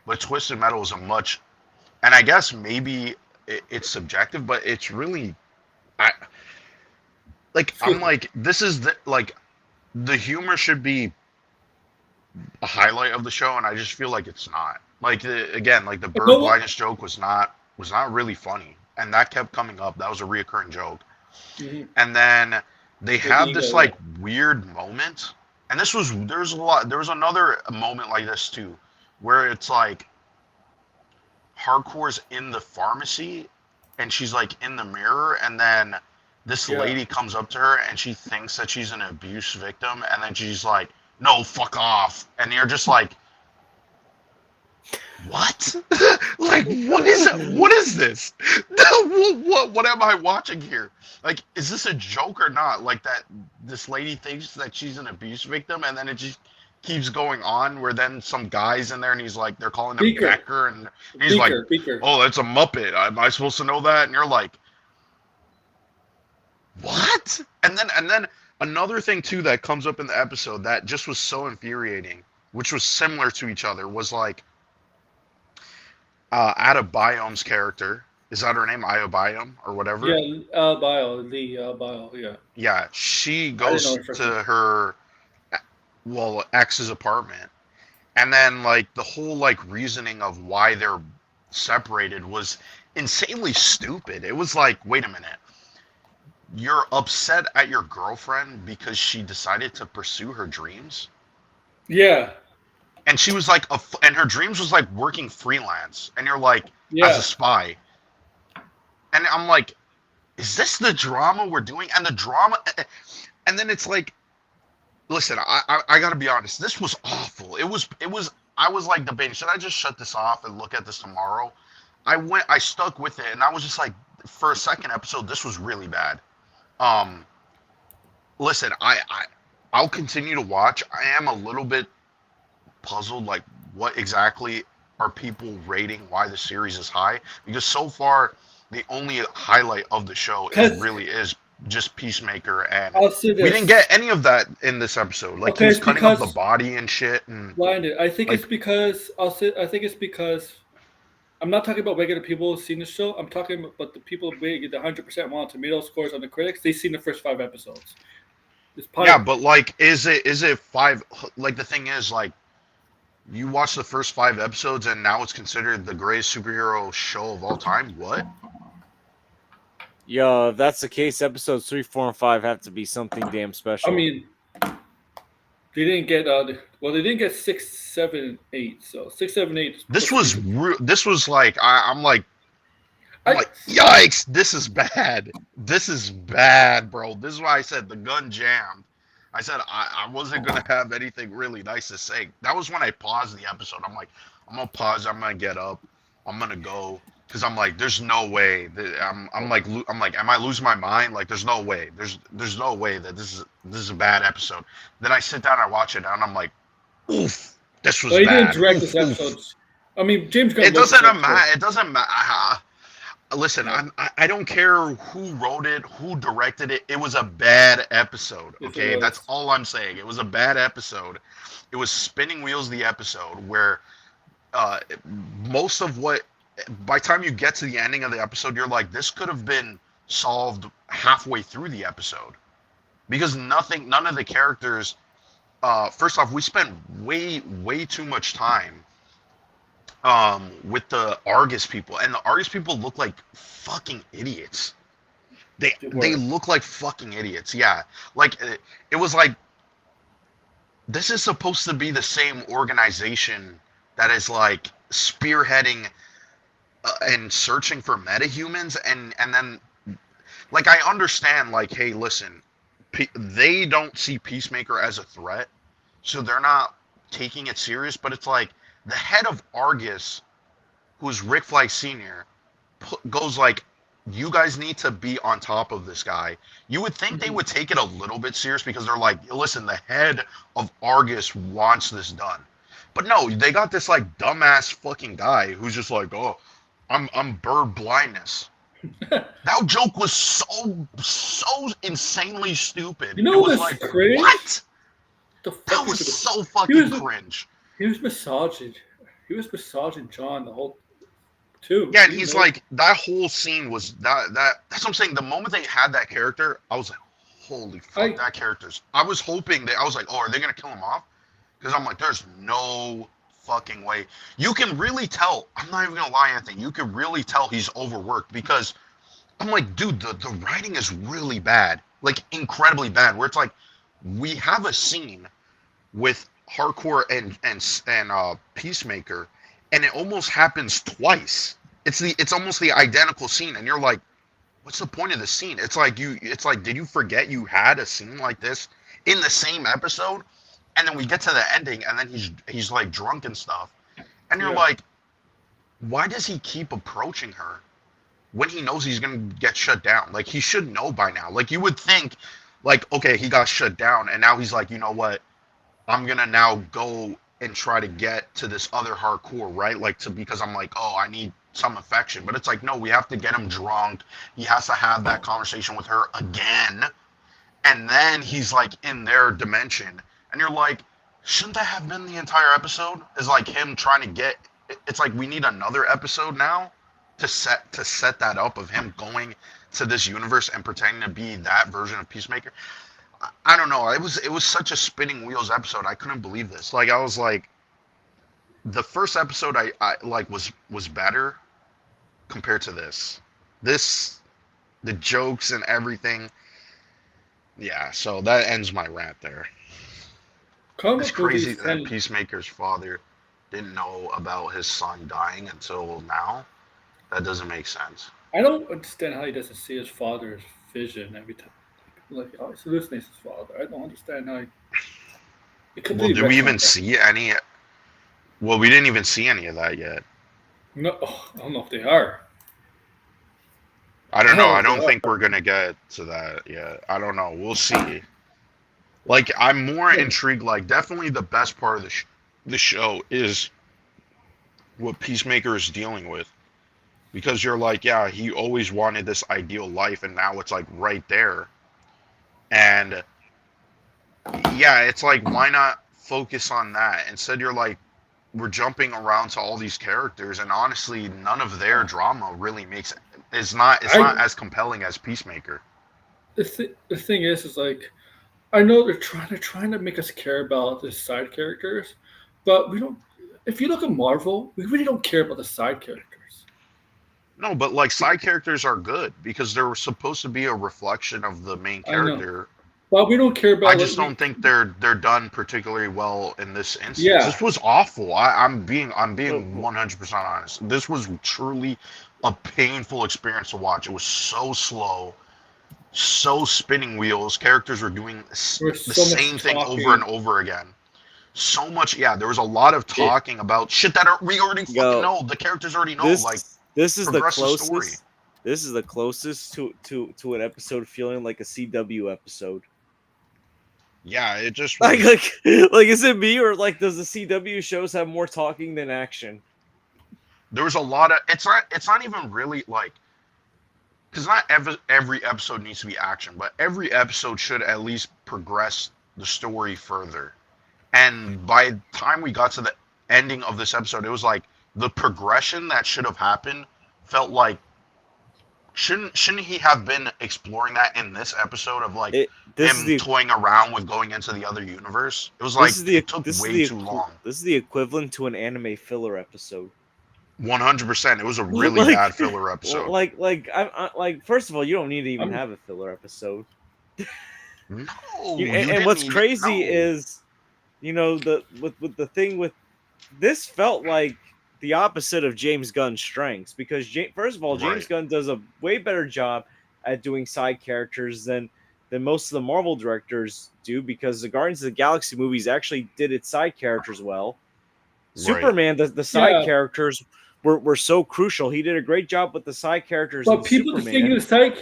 S3: but Twisted Metal is a much, and I guess maybe it's subjective, but it's really I I'm like, this is the humor should be a highlight of the show, and I just feel like it's not. Like again, like the bird
S1: No,
S3: blindness joke was not really funny, and that kept coming up. That was a reoccurring joke.
S1: mhm.
S3: And then they
S1: The
S3: had this
S1: ego, yeah.
S3: like weird moment, and there was another moment like this too, where it's like Hardcore's in the pharmacy, and she's like in the mirror, and then this
S1: Yeah.
S3: lady comes up to her, and she thinks that she's an abuse victim, and then she's like, "No, fuck off," and you're just like, what? Like, what is it? What is this? What am I watching here? Like, is this a joke or not? Like that this lady thinks that she's an abuse victim, and then it just keeps going on. Where then some guy's in there, and he's like, they're calling him
S1: Beaker,
S3: Becker, and he's like,
S1: Beaker.
S3: "Oh, that's a Muppet. Am I supposed to know that?" And you're like, what? And then another thing too that comes up in the episode that just was so infuriating, which was similar to each other, was like Ada Biome's character. Is that her name? Io Biome or whatever?
S1: Yeah, Bio, yeah.
S3: Yeah, she
S1: I didn't know
S3: goes
S1: her first name.
S3: to her ex's apartment, and then like the whole like reasoning of why they're separated was insanely stupid. It was like, wait a minute. You're upset at your girlfriend because she decided to pursue her dreams?
S1: Yeah,
S3: And she was like and her dreams was like working freelance, and you're like, as a
S1: yeah.
S3: spy. And I'm like, is this the drama we're doing? And the drama, and then it's like, listen, I gotta be honest, this was awful. It was. I was like debating, should I just shut this off and look at this tomorrow? I stuck with it, and I was just like, for a second episode, this was really bad. Um, listen, I'll continue to watch. I am a little bit puzzled, like what exactly are people rating why the series is high? Because so far, the only highlight of the show is just Peacemaker, and
S1: I'll say
S3: we didn't
S1: this.
S3: get any of that in this episode. Like he
S1: Okay,
S3: was
S1: it's
S3: cutting up the
S1: because
S3: body and shit, and
S1: blinded. I think
S3: like
S1: it's because I think it's because I'm not talking about regular people who've seen the show. I'm talking about the people who get the 100% Rotten Tomato scores on the critics. They've seen the first 5 episodes. It's probably
S3: yeah, but like, is it five? Like the thing is, like you watch the first 5 episodes, and now it's considered the greatest superhero show of all time. What?
S2: Yo, if that's the case, episodes 3, 4, and 5 have to be something damn special.
S1: I mean, they didn't get they didn't get 6, 7, and 8. So 6, 7, 8.
S3: This was like I'm like
S1: I,
S3: yikes! This is bad. This is bad, bro. This is why I said the gun jammed. I said I wasn't gonna have anything really nice to say. That was when I paused the episode. I'm like, I'm gonna pause. I'm gonna get up. I'm gonna go because I'm like, there's no way. I'm like, am I losing my mind? Like, there's no way. There's no way that this is a bad episode. Then I sit down, I watch it, and I'm like, oof, this was
S1: he didn't
S3: bad.
S1: direct
S3: Oof,
S1: this
S3: oof.
S1: episode. I mean, James Gunn.
S3: It
S1: wrote this
S3: doesn't
S1: episode.
S3: matter. It doesn't matter. Listen,
S1: Yeah.
S3: I don't care who wrote it, who directed it. It was a bad episode.
S1: Yes, it
S3: Okay,
S1: was.
S3: that's all I'm saying. It was a bad episode. It was spinning wheels. The episode where uh, most of what, by the time you get to the ending of the episode, you're like, this could have been solved halfway through the episode, because none of the characters. First off, we spent way too much time with the Argus people, and the Argus people look like fucking idiots. They look like fucking idiots. Yeah, like it was like, this is supposed to be the same organization that is like spearheading and searching for metahumans, and then like I understand, like, hey, listen, they don't see Peacemaker as a threat, so they're not taking it serious. But it's like the head of Argus, who's Rick Flag Sr., goes like, you guys need to be on top of this guy. You would think they would take it a little bit serious, because they're like, listen, the head of Argus wants this done. But no, they got this like dumbass fucking guy who's just like, oh, I'm bird blindness. That joke was so insanely stupid.
S1: You know
S3: it was
S1: what's
S3: like,
S1: cringe?
S3: what?
S1: The
S3: That
S1: fuck
S3: was
S1: is it?
S3: so fucking cringe.
S1: He was massaging. He was massaging John the whole too.
S3: Yeah, and
S1: You
S3: he's
S1: know,
S3: like that whole scene was that's what I'm saying. The moment they had that character, I was like, holy fuck,
S1: I
S3: that character's. I was hoping that I was like, oh, are they gonna kill him off? Because I'm like, there's no fucking way. You can really tell. I'm not even gonna lie, Anthony. You can really tell he's overworked because I'm like, dude, the writing is really bad, like incredibly bad. Where it's like, we have a scene with Hardcore and Peacemaker, and it almost happens twice. It's almost the identical scene, and you're like, what's the point of the scene? It's like, did you forget you had a scene like this in the same episode? And then we get to the ending, and then he's like drunk and stuff, and you're
S1: yeah.
S3: like, why does he keep approaching her when he knows he's gonna get shut down? Like he should know by now. Like you would think, like okay, he got shut down, and now he's like, you know what? I'm gonna now go and try to get to this other hardcore, right? Like to because I'm like, oh, I need some affection. But it's like, no, we have to get him drunk. He has to have that conversation with her again. And then he's like in their dimension. And you're like, shouldn't that have been the entire episode? Is like him trying to get it's like we need another episode now to set that up of him going to this universe and pretending to be that version of Peacemaker. I don't know. It was such a spinning wheels episode. I couldn't believe this. Like I was like, the first episode I like was better compared to this. This the jokes and everything. Yeah. So that ends my rant there. It's
S1: Comic
S3: crazy
S1: movies
S3: that
S1: tend.
S3: Peacemaker's father didn't know about his son dying until now. That doesn't make sense.
S1: I don't understand how he doesn't see his father's vision every time. Like, oh, he hallucinates his father. I don't understand how he. It
S3: Well,
S1: completely
S3: did we
S1: retcons
S3: even
S1: that.
S3: see any? Well, we didn't even see any of that yet.
S1: No, oh, I don't know if they are.
S3: I
S1: I
S3: don't know.
S1: don't know
S3: I
S1: if they
S3: don't think
S1: are.
S3: we're gonna get to that yet. I don't know. We'll see. Like I'm more
S1: Yeah.
S3: intrigued. Like definitely the best part of the show is what Peacemaker is dealing with because you're like, yeah, he always wanted this ideal life, and now it's like right there. And yeah, it's like why not focus on that instead? You're like we're jumping around to all these characters, and honestly, none of their drama really makes is not it's not
S1: I
S3: as compelling as Peacemaker.
S1: the thing is like I know they're trying to make us care about the side characters, but we don't. If you look at Marvel, we really don't care about the side characters.
S3: No, but like side characters are good because they're supposed to be a reflection of the main
S1: I know,
S3: character.
S1: but we don't care
S3: I
S1: about like
S3: just
S1: we.
S3: don't think they're done particularly well in this instance.
S1: Yeah,
S3: This was awful. I'm
S2: Well,
S3: being 100% honest. This was truly a painful experience to watch. It was so slow, so spinning wheels. Characters were doing
S1: there's
S3: the
S1: so much
S3: same thing over and
S1: talking.
S3: over again. So much, yeah. There was a lot of
S2: it,
S3: talking about shit that we already fucking
S2: yo,
S3: know. The characters already know. Like
S2: this is the
S3: progress the story.
S2: closest. This is the closest to an episode feeling like a CW episode.
S3: Yeah, it just
S2: Like,
S3: was.
S2: like, is it me or like does the CW shows have more talking than action?
S3: There was a lot of. It's not even really like because not every episode needs to be action, but every episode should at least progress the story further. And by the time we got to the ending of this episode, it was like the progression that should have happened felt like shouldn't he have been exploring that in this episode of like
S2: This is
S3: him
S2: the
S3: toying around with going into the other universe? It was
S2: this
S3: like
S2: is the
S3: it took
S2: this is
S3: way
S2: the
S3: too long.
S2: this is the equivalent to an anime filler episode.
S3: 100%. It was a really
S2: like
S3: bad filler episode.
S2: like first of all, you don't need to even
S1: I'm
S2: have a filler episode.
S3: No,
S2: You,
S3: you
S2: and
S3: didn't
S2: what's
S3: even
S2: crazy
S3: know.
S2: is, the with the thing with this felt like the opposite of James Gunn's strengths because first of all, James
S3: Right.
S2: Gunn does a way better job at doing side characters than most of the Marvel directors do because the Guardians of the Galaxy movies actually did its side characters well.
S3: Right.
S2: Superman, the side
S1: yeah,
S2: characters were so crucial. He did a great job with the side characters in
S1: but people just think
S2: Superman.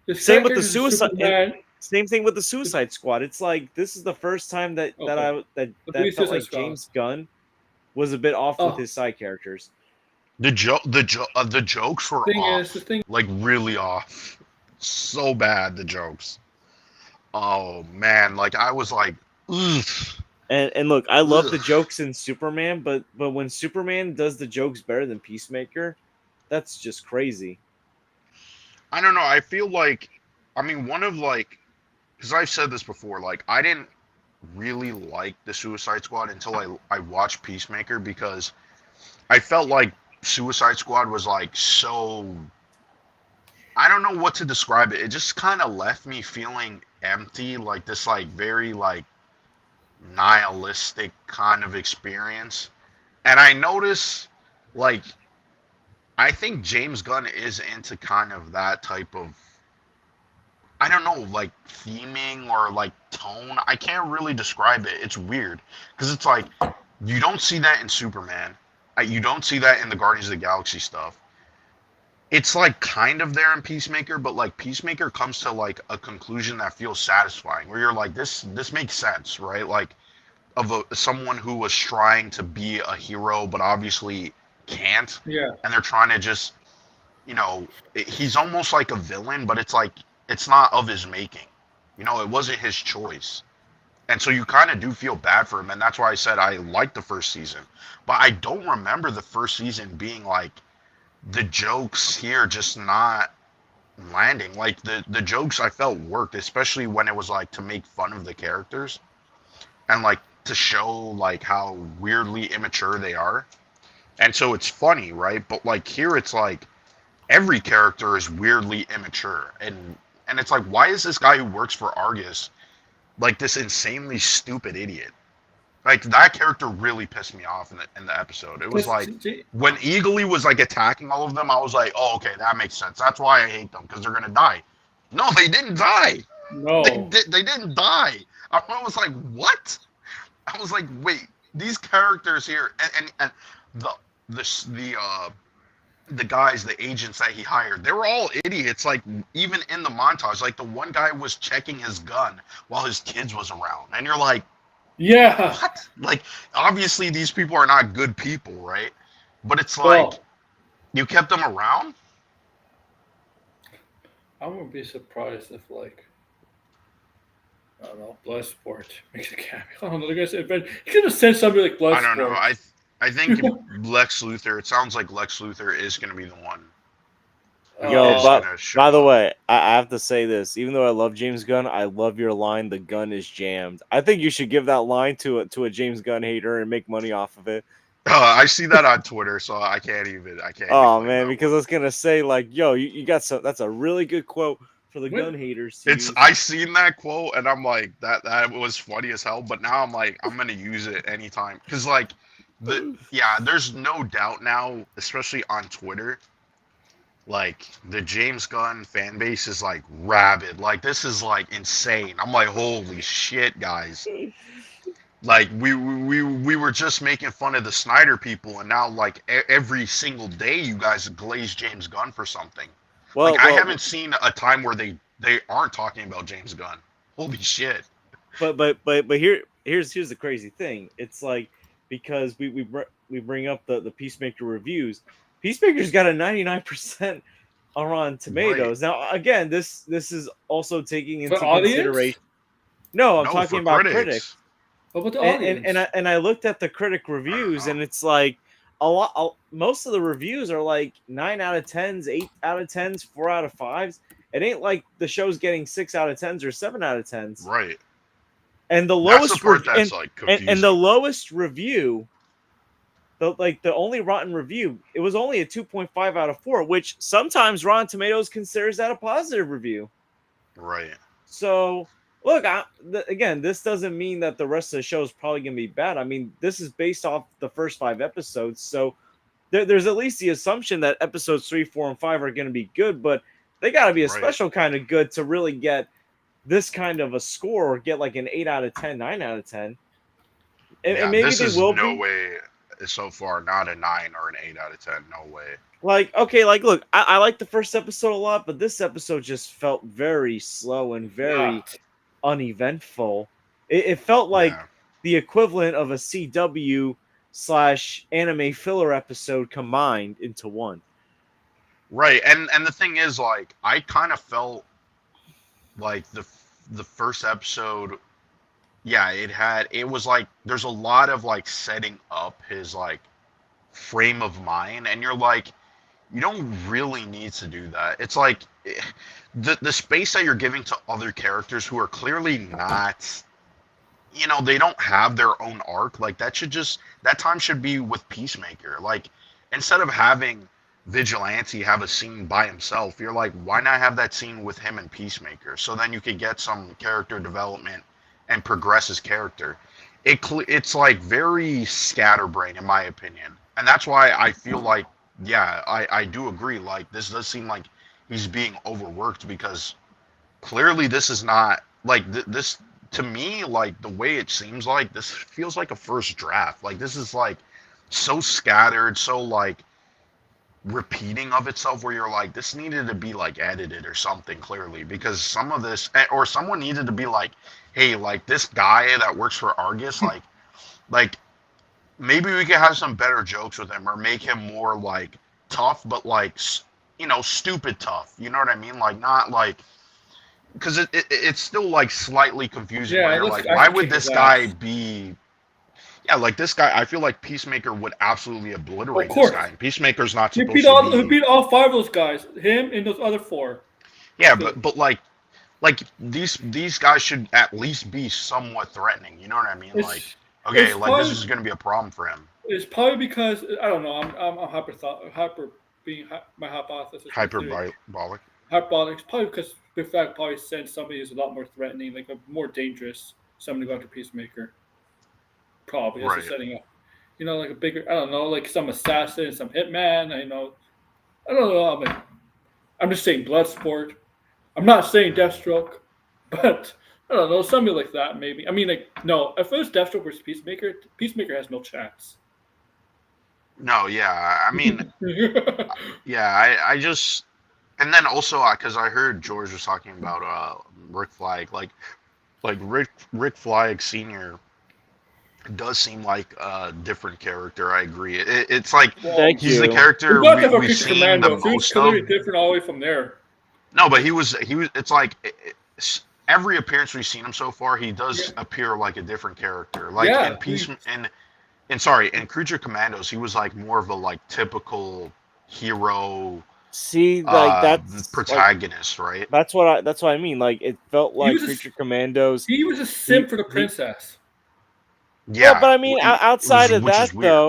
S1: the
S2: Same
S1: side
S2: with the
S1: characters of
S2: suicide and
S1: Superman.
S2: same thing with the Suicide Squad. It's like this is the first time
S1: Okay, the
S2: that felt
S1: Suicide
S2: like
S1: Squad.
S2: James Gunn was a bit off with
S1: Oh,
S2: his side characters.
S3: The jokes were
S1: the
S3: off,
S1: thing.
S3: like really off, so bad the jokes. Oh man, like I was like, ugh,
S2: And look, I love the
S3: ugh.
S2: jokes in Superman, but when Superman does the jokes better than Peacemaker, that's just crazy.
S3: I don't know. I feel like, I mean, one of like, because I've said this before, like I didn't really like the Suicide Squad until I watched Peacemaker because I felt like Suicide Squad was like so, I don't know what to describe it. It just kind of left me feeling empty, like this like very like nihilistic kind of experience. And I notice like I think James Gunn is into kind of that type of, I don't know, like theming or like tone. I can't really describe it. It's weird because it's like you don't see that in Superman. You don't see that in the Guardians of the Galaxy stuff. It's like kind of there in Peacemaker, but like Peacemaker comes to like a conclusion that feels satisfying, where you're like, this makes sense, right? Like of someone who was trying to be a hero but obviously can't,
S1: Yeah.
S3: and they're trying to just, he's almost like a villain, but it's like it's not of his making. It wasn't his choice. And so you kind of do feel bad for him, and that's why I said I liked the first season. But I don't remember the first season being like the jokes here just not landing. Like the jokes I felt worked, especially when it was like to make fun of the characters and like to show like how weirdly immature they are. And so it's funny, right? But like here it's like every character is weirdly immature, and it's like, why is this guy who works for Argus like this insanely stupid idiot? Like that character really pissed me off in the episode. It was like when Eagly was like attacking all of them, I was like, oh, okay, that makes sense. That's why I hate them, because they're gonna die. No, they didn't die.
S1: No.
S3: They didn't die. I was like, what? I was like, wait, these characters here, and the the guys, the agents that he hired, they were all idiots. Like even in the montage, like the one guy was checking his gun while his kids was around, and you're like,
S1: Yeah.
S3: what? Like obviously these people are not good people, right? But it's like
S1: Well,
S3: you kept them around.
S1: I wouldn't be surprised if, like, I don't know, Bloodsport makes a cameo. I don't know. They're gonna say, but you could have sent somebody like
S3: I don't know.
S1: Bloodsport.
S3: I think Lex Luthor. It sounds like Lex Luthor is going to be the one who
S2: Yo,
S3: is
S1: Oh,
S3: going
S2: but
S3: to show
S2: by the
S3: up.
S2: way, I have to say this. Even though I love James Gunn, I love your line. The gun is jammed. I think you should give that line to a James Gunn hater and make money off of it.
S3: I see that on Twitter, so I can't even
S2: Oh
S3: claim
S2: man,
S3: that
S2: because
S3: one.
S2: I was gonna say like, yo, you got some. That's a really good quote for the
S1: when
S2: gun haters to
S3: It's
S2: use.
S3: I seen that quote and I'm like that was funny as hell. But now I'm like I'm gonna use it anytime because like there's no doubt now, especially on Twitter, like the James Gunn fan base is like rabid. Like this is like insane. I'm like holy shit, guys. Like we were just making fun of the Snyder people, and now like every single day you guys glaze James Gunn for something. Like
S2: Well,
S3: I
S2: well,
S3: haven't seen a time where they aren't talking about James Gunn. Holy shit!
S2: but here's the crazy thing. It's like because we bring up the Peacemaker reviews. Peacemaker's got a 99% on Rotten
S3: Right?
S2: Tomatoes. Now again, this is also taking
S1: for
S2: into
S1: audience?
S2: consideration. No, I'm
S3: No,
S2: talking
S3: for
S2: about critics.
S3: critics.
S1: What about the
S2: And
S1: audience?
S2: I looked at the critic
S3: I don't
S2: reviews,
S3: know.
S2: and it's like most of the reviews are like 9 out of 10s, 8 out of 10s, 4 out of 5s. It ain't like the show's getting 6 out of 10s or 7 out of 10s.
S3: Right.
S2: And the
S3: That's the
S2: lowest
S3: part that's like
S2: and the
S3: confusing.
S2: lowest review, the only rotten review, it was only a 2.5 out of 4, which sometimes Rotten Tomatoes considers that a positive review.
S3: Right.
S2: So look, again, this doesn't mean that the rest of the show is probably going to be bad. I mean, this is based off the first 5 episodes, so there's at least the assumption that episodes 3, 4, and 5 are going to be good, but they got to be a
S3: Right.
S2: special kind of good to really get this kind of a score or get like an 8 out of 10, 9 out of 10. And
S3: Yeah.
S2: maybe
S3: This
S2: they
S3: is
S2: will
S3: no
S2: be.
S3: way so far not a 9 or an 8 out of 10. No way.
S2: Like, okay, like, look, I like the first episode a lot, but this episode just felt very slow and
S1: Yeah.
S2: very uneventful. It felt like
S3: Yeah.
S2: the equivalent of a CW / anime filler episode combined into one.
S3: Right. And the thing is, like, I kind of felt like the first episode, yeah, it was like there's a lot of like setting up his like frame of mind, and you're like you don't really need to do that. It's like the space that you're giving to other characters who are clearly not, they don't have their own arc. Like that time should be with Peacemaker. Like instead of having Vigilante have a scene by himself, you're like, why not have that scene with him and Peacemaker? So then you could get some character development and progress his character. It's like very scatterbrained in my opinion, and that's why I feel like, yeah, I do agree. Like this does seem like he's being overworked because clearly this is not like this to me. Like the way it seems like this feels like a first draft. Like this is like so scattered, so like repeating of itself, where you're like, this needed to be like edited or something clearly, because some of this, or someone needed to be like, hey, like this guy that works for Argus, like maybe we could have some better jokes with him or make him more like tough, but like stupid tough. You know what I mean? Like not like, because it's still like slightly confusing
S1: Yeah,
S3: where
S1: it
S3: you're
S1: looks
S3: like,
S1: like I
S3: why
S1: can
S3: would
S1: kick
S3: this
S1: his
S3: guy
S1: ass.
S3: be? Yeah, like this guy, I feel like Peacemaker would absolutely
S1: Of
S3: obliterate this
S1: course.
S3: guy. And Peacemaker's not
S1: He
S3: supposed to be.
S1: beat all five of those guys. Him and those other four.
S3: Yeah,
S1: So
S3: but like these guys should at least be somewhat threatening. You know what I mean? Like,
S1: it's
S3: okay,
S1: it's
S3: like this
S1: probably
S3: is gonna be a problem for him.
S1: it's probably because I don't know. I'm hyper being my hypothesis, my theory.
S3: Hyperbolic.
S1: Hyperbolic. It's probably because the fact probably sends somebody who's a lot more threatening, like a more dangerous, somebody to go after Peacemaker. Probably that's just
S3: Right.
S1: setting up. Like a bigger. I don't know, like some assassin, some hitman. I don't know. I'm just saying Bloodsport. I'm not saying Deathstroke, but I don't know, something like that maybe. I mean, like no, if it was Deathstroke versus Peacemaker, Peacemaker has no chance.
S3: No, yeah. I mean, yeah. I just, and then also because I heard George was talking about Rick Flag, like Rick Flag Senior does seem like a different character. I agree. It's like
S1: Well,
S2: Thank
S3: he's the
S2: you.
S1: it's
S3: character
S1: not that for
S3: we've
S1: Creature
S3: seen the
S1: Commandos. He was
S3: most of.
S1: clearly different all the way from there.
S3: No, but he was. It's like every appearance we've seen him so far, he
S1: Yeah,
S3: does appear like a different character. Like in
S1: yeah.
S3: Peace and sorry, in Creature Commandos, he was like more of a like typical hero
S2: See, like
S3: protagonist, right?
S2: that's what I mean. Like it felt
S1: He
S2: like
S1: was a,
S2: Creature Commandos.
S1: he was a
S2: He
S1: simp for the
S2: he
S1: princess.
S2: well, but
S3: Yeah,
S2: I mean,
S3: which is weird.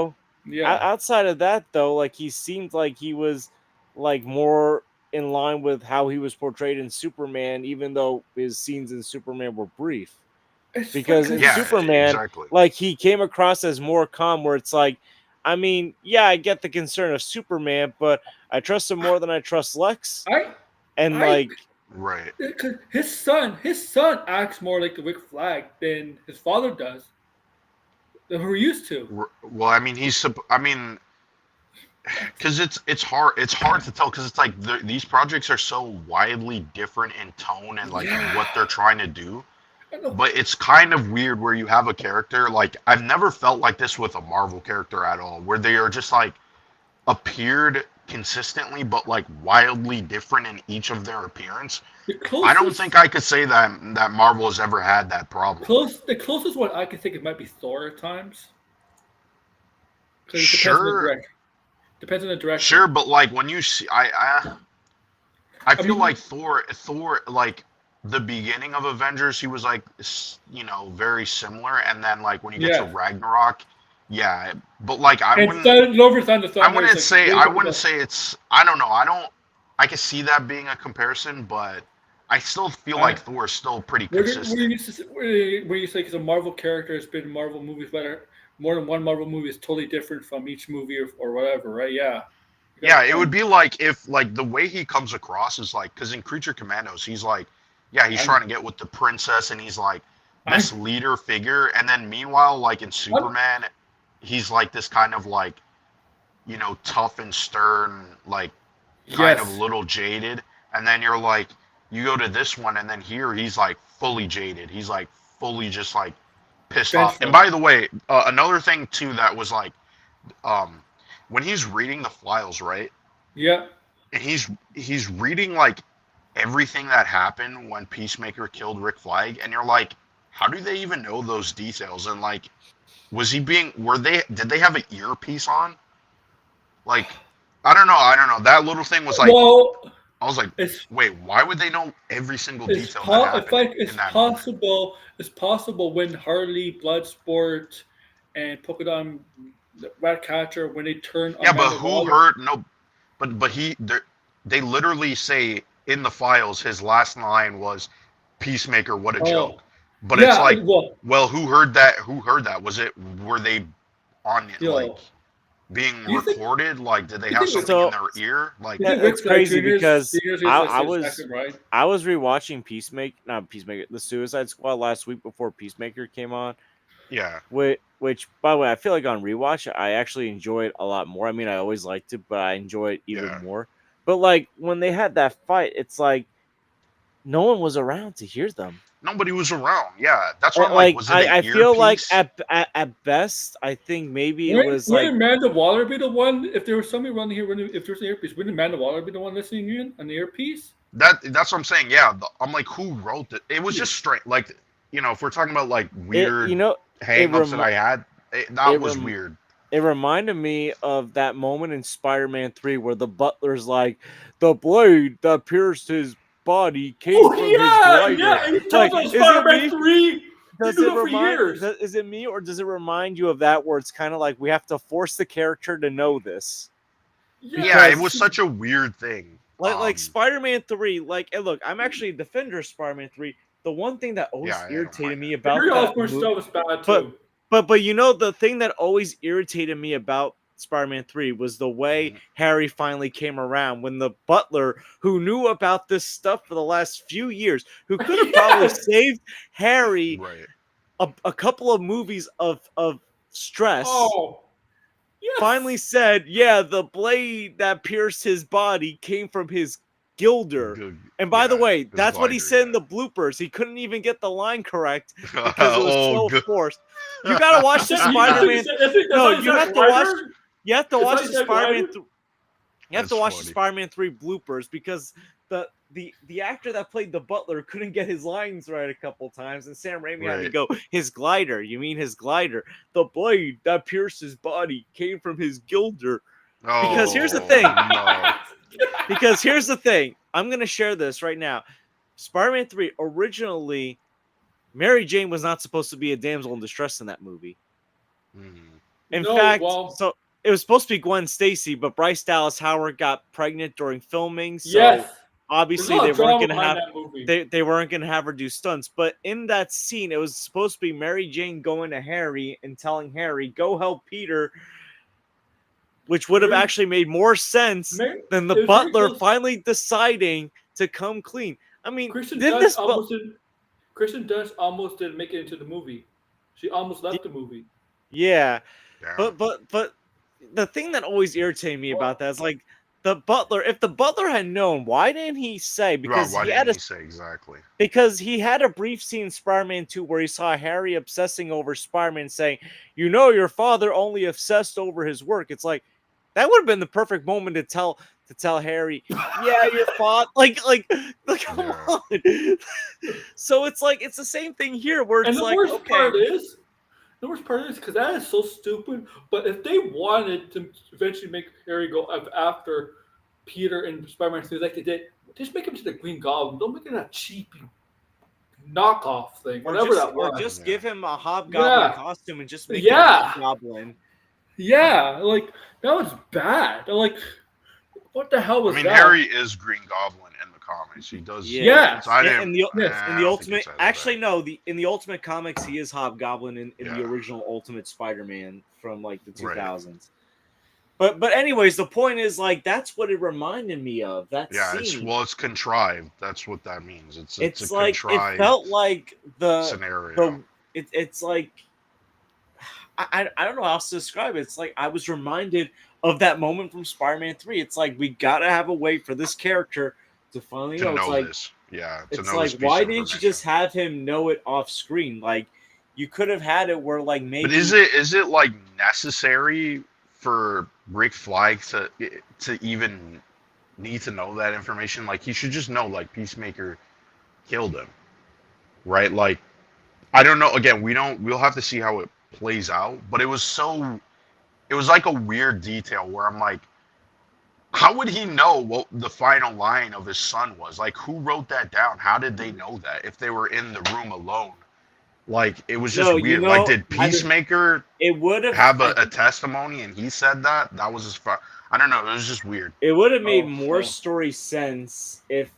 S1: Yeah,
S2: outside of that though, like he seemed like he was like more in line with how he was portrayed in Superman, even though his scenes in Superman were brief.
S1: it's funny
S2: Because in
S1: because
S3: Yeah,
S2: Superman,
S3: exactly.
S2: like he came across as more calm, where it's like, I mean, yeah, I get the concern of Superman, but I trust him more than I trust Lex.
S1: I
S2: And
S1: I
S2: like,
S3: Right.
S1: because his son acts more like the Rick Flag than his father does. Than we're used to.
S3: Well, I mean, I mean, because it's hard to tell because it's like these projects are so widely different in tone and like in what
S1: Yeah,
S3: they're trying to do.
S1: I know.
S3: But it's kind of weird where you have a character like I've never felt like this with a Marvel character at all, where they are just like appeared consistently but like wildly different in each of their appearance.
S1: The
S3: I don't
S1: closest
S3: think I could say that Marvel has ever had that problem.
S1: the closest one I can think it might be Thor at times because it depends on the
S3: Sure,
S1: director. Depends on the director.
S3: sure, but like when you see, I
S1: I
S3: feel
S1: mean,
S3: like Thor, like the beginning of Avengers, he was like, very similar, and then like when you get to
S1: yeah.
S3: Ragnarok, yeah, but like
S1: And Love and Thunder
S3: I
S1: Thunder is
S3: wouldn't
S1: like
S3: say,
S1: way
S3: I
S1: different.
S3: wouldn't say it's, I don't know, I can see that being a comparison, but I still feel like
S1: I
S3: Thor is still pretty
S1: where
S3: consistent.
S1: you where you say because a Marvel character has been in Marvel movies, better more than one Marvel movie is totally different from each movie or whatever, right? Yeah, you got
S3: Yeah,
S1: a
S3: it would
S1: point.
S3: be like if like the way he comes across is like because in Creature Commandos he's like, yeah, he's
S1: I'm
S3: trying to get with the princess and he's like
S1: I'm
S3: this leader figure, and then meanwhile like in
S1: I'm
S3: Superman, he's like this kind of like tough and stern, like kind of
S1: yes,
S3: little jaded, and then you're like you go to this one and then here he's like fully jaded. He's like fully just like pissed off. And
S1: vengeful.
S3: by the way, another thing too that was like um when he's reading the files, right?
S1: Yeah,
S3: And he's reading like everything that happened when Peacemaker killed Rick Flag, and you're like, how do they even know those details? And like, was he being? Did they have an earpiece on? Like, I don't know. I don't know. That little thing was like,
S1: Well,
S3: I was like,
S1: it's
S3: wait, why would they know every single
S1: it's
S3: detail that happened
S1: it's
S3: in that moment?
S1: possible. It's possible when Harley, Bloodsport, and Polka Dot Ratcatcher when they turn
S3: Yeah, but
S1: Amanda
S3: who
S1: Waller.
S3: heard? No, but they literally say in the files his last line was, "Peacemaker, what a
S1: Oh,
S3: joke." But it's
S1: yeah.
S3: like,
S1: Well,
S3: well, who heard that? Who heard that? Was it? Were they on it, like
S1: yo,
S3: being
S1: you think
S3: recorded? Like, did they
S1: you
S3: have
S1: think Rick,
S3: something in
S2: So
S3: their ear? Like,
S1: you think
S2: it's
S1: Rick Flag
S2: crazy
S1: Jr.'s
S2: because
S1: is like
S2: I
S1: his
S2: was
S1: second, right?
S2: I was rewatching Not Peacemaker, the Suicide Squad last week before Peacemaker came on.
S3: yeah,
S2: Which, by the way, I feel like on rewatch, I actually enjoy it a lot more. I mean, I always liked it, but I enjoy it even
S3: yeah.
S2: more. But like when they had that fight, it's like no one was around to hear them.
S3: Nobody was around. Yeah, that's why I'm like,
S2: Like
S3: was it an
S2: I feel like
S3: earpiece?
S2: at best, I think maybe it
S1: Wouldn't
S2: was like
S1: wouldn't Amanda Waller be the one if there was somebody running here? If there's an earpiece, wouldn't Amanda Waller be the one listening in on the earpiece?
S3: That's what I'm saying. Yeah, I'm like, who wrote it? It was just straight. Like, if we're talking about like
S2: it. You
S3: weird
S2: know, it
S3: hang-ups that
S2: rem
S3: I had, that
S2: it
S3: was
S2: rem
S3: weird.
S2: it reminded me of that moment in Spider-Man 3 where the butler's like, the blade that pierced his body came
S1: Oh
S2: from his
S1: yeah,
S2: glider.
S1: yeah. And he tells
S2: Like,
S1: us
S2: is it
S1: Spider-Man
S2: me?
S1: 3. They
S2: Does
S1: do
S2: it
S1: that for
S2: remind?
S1: years.
S2: Is it me, or does it remind you of that where it's kind of like we have to force the character to know this?
S3: Yeah, it
S1: Yes.
S2: Because
S3: was such a weird thing.
S2: like Spider-Man 3, like, and look, I'm actually a defender of Spider-Man 3. The one thing that
S3: Yeah,
S2: always
S3: I don't
S2: irritated
S3: mind
S2: me
S3: that.
S1: The
S2: about
S1: Harry
S2: that
S1: Osborn
S2: movie,
S1: stuff is bad
S2: but
S1: too.
S2: the thing that always irritated me about Spider-Man 3 was the way
S3: Mhm.
S2: Harry finally came around when the butler who knew about this stuff for the last few years, who could have probably
S1: Yes.
S2: saved Harry
S3: Right.
S2: a couple of movies of stress,
S1: Oh.
S2: finally
S1: Yes.
S2: said, yeah, the blade that pierced his body came from his gilder.
S3: Good.
S2: And by the
S3: Yeah,
S2: way,
S3: his
S2: that's what he
S3: glider.
S2: said in the bloopers. He couldn't even get the line correct
S3: Yeah.
S2: because it was
S3: Oh,
S2: so
S3: good.
S2: forced. You gotta watch the Spider-Man.
S1: That's
S2: No,
S1: how you
S2: you
S1: said
S2: have to watch.
S1: glider.
S2: You have to
S1: Is
S2: watch
S1: that
S2: the
S1: that glider?
S2: You have
S3: That's
S2: to watch the
S3: funny.
S2: Spider-Man 3 bloopers because the actor that played the butler couldn't get his lines right a couple times, and Sam Raimi had to
S3: Right.
S2: go, his glider. You mean his glider? The blade that pierced his body came from his gilder. Because here's the
S3: Oh
S2: thing.
S3: no.
S2: Because here's the thing. I'm gonna share this right now. Spider-Man 3 originally, Mary Jane was not supposed to be a damsel in distress in that movie.
S3: Mhm.
S2: In
S1: No,
S2: fact,
S1: well,
S2: so it was supposed to be Gwen Stacy, but Bryce Dallas Howard got pregnant during filming,
S1: yes.
S2: so
S1: There's a
S2: obviously
S1: lot
S2: they
S1: of
S2: weren't
S1: drama
S2: gonna
S1: behind
S2: have
S1: that movie.
S2: they weren't gonna have her do stunts. But in that scene, it was supposed to be Mary Jane going to Harry and telling Harry, "Go help Peter," which would have
S1: Mary,
S2: actually made more sense
S1: Mary,
S2: than the
S1: it was very
S2: butler
S1: close.
S2: finally deciding to come clean. I mean,
S1: Kristen
S2: did
S1: Dunst
S2: this
S1: almost did. Kristen Dunst almost didn't make it into the movie. She almost left the movie.
S2: yeah,
S3: Damn.
S2: but the thing that always irritated me about
S1: Well,
S2: that is like the butler. If the butler had known, why didn't he say?
S3: Well, why didn't he say exactly?
S2: Because he had a brief scene in Spider-Man 2 where he saw Harry obsessing over Spider-Man, saying, "You know, your father only obsessed over his work." It's like that would have been the perfect moment to tell Harry, "Yeah, your father." Like, come
S3: Yeah.
S2: on. So it's like it's the same thing here, where
S1: and
S2: it's like, okay,
S1: the worst part is because that is so stupid. But if they wanted to eventually make Harry go after Peter and Spider-Man things like they did, just make him to the Green Goblin. Don't make it a cheap knockoff thing, whatever that
S2: or
S1: was.
S2: just
S3: Yeah.
S2: give him a hobgoblin
S1: Yeah,
S2: costume and just make him
S1: yeah,
S2: hobgoblin.
S1: yeah. Like that was bad. Like, what the hell
S3: I
S1: was
S3: mean,
S1: that?
S3: Harry is Green Goblin in the comics. He does.
S2: Yeah.
S3: So I didn't.
S1: Yes.
S2: In
S3: I
S2: the
S3: don't think
S2: ultimate,
S3: it's as
S2: actually
S3: bad.
S2: no, the in the ultimate comics he is Hobgoblin in the
S3: Yeah.
S2: original Ultimate Spider-Man from like the
S3: Right.
S2: 2000s. But anyways, the point is like that's what it reminded me of, that
S3: Yeah. It's
S2: scene.
S3: it's contrived. That's what that means. It's a
S2: It's like it
S3: contrived
S2: felt like
S3: scenario.
S2: it's like I don't know how else to describe it. It's like I was reminded of that moment from Spider-Man 3. It's like we gotta have a way for this character to finally
S3: To
S2: know.
S3: know this. Yeah. To
S2: It's
S3: know this
S2: like,
S3: piece
S2: why
S3: of
S2: didn't you
S3: information.
S2: just have him know it off screen? Like, you could have had it where, like,
S3: But
S2: maybe
S3: is it like necessary for Rick Flag to even need to know that information? Like he should just know like Peacemaker killed him, right? Like I don't know. Again, we'll have to see how it plays out. But it was like a weird detail where I'm like, how would he know what the final line of his son was? Like, who wrote that down? How did they know that if they were in the room alone? Like, it was just
S2: No, you
S3: weird. Like,
S2: know,
S3: did Peacemaker
S2: it would have.
S3: have a testimony and he said that? That was his. I don't know. It was just weird.
S2: It would have made
S1: Oh,
S2: more
S1: oh.
S2: story sense if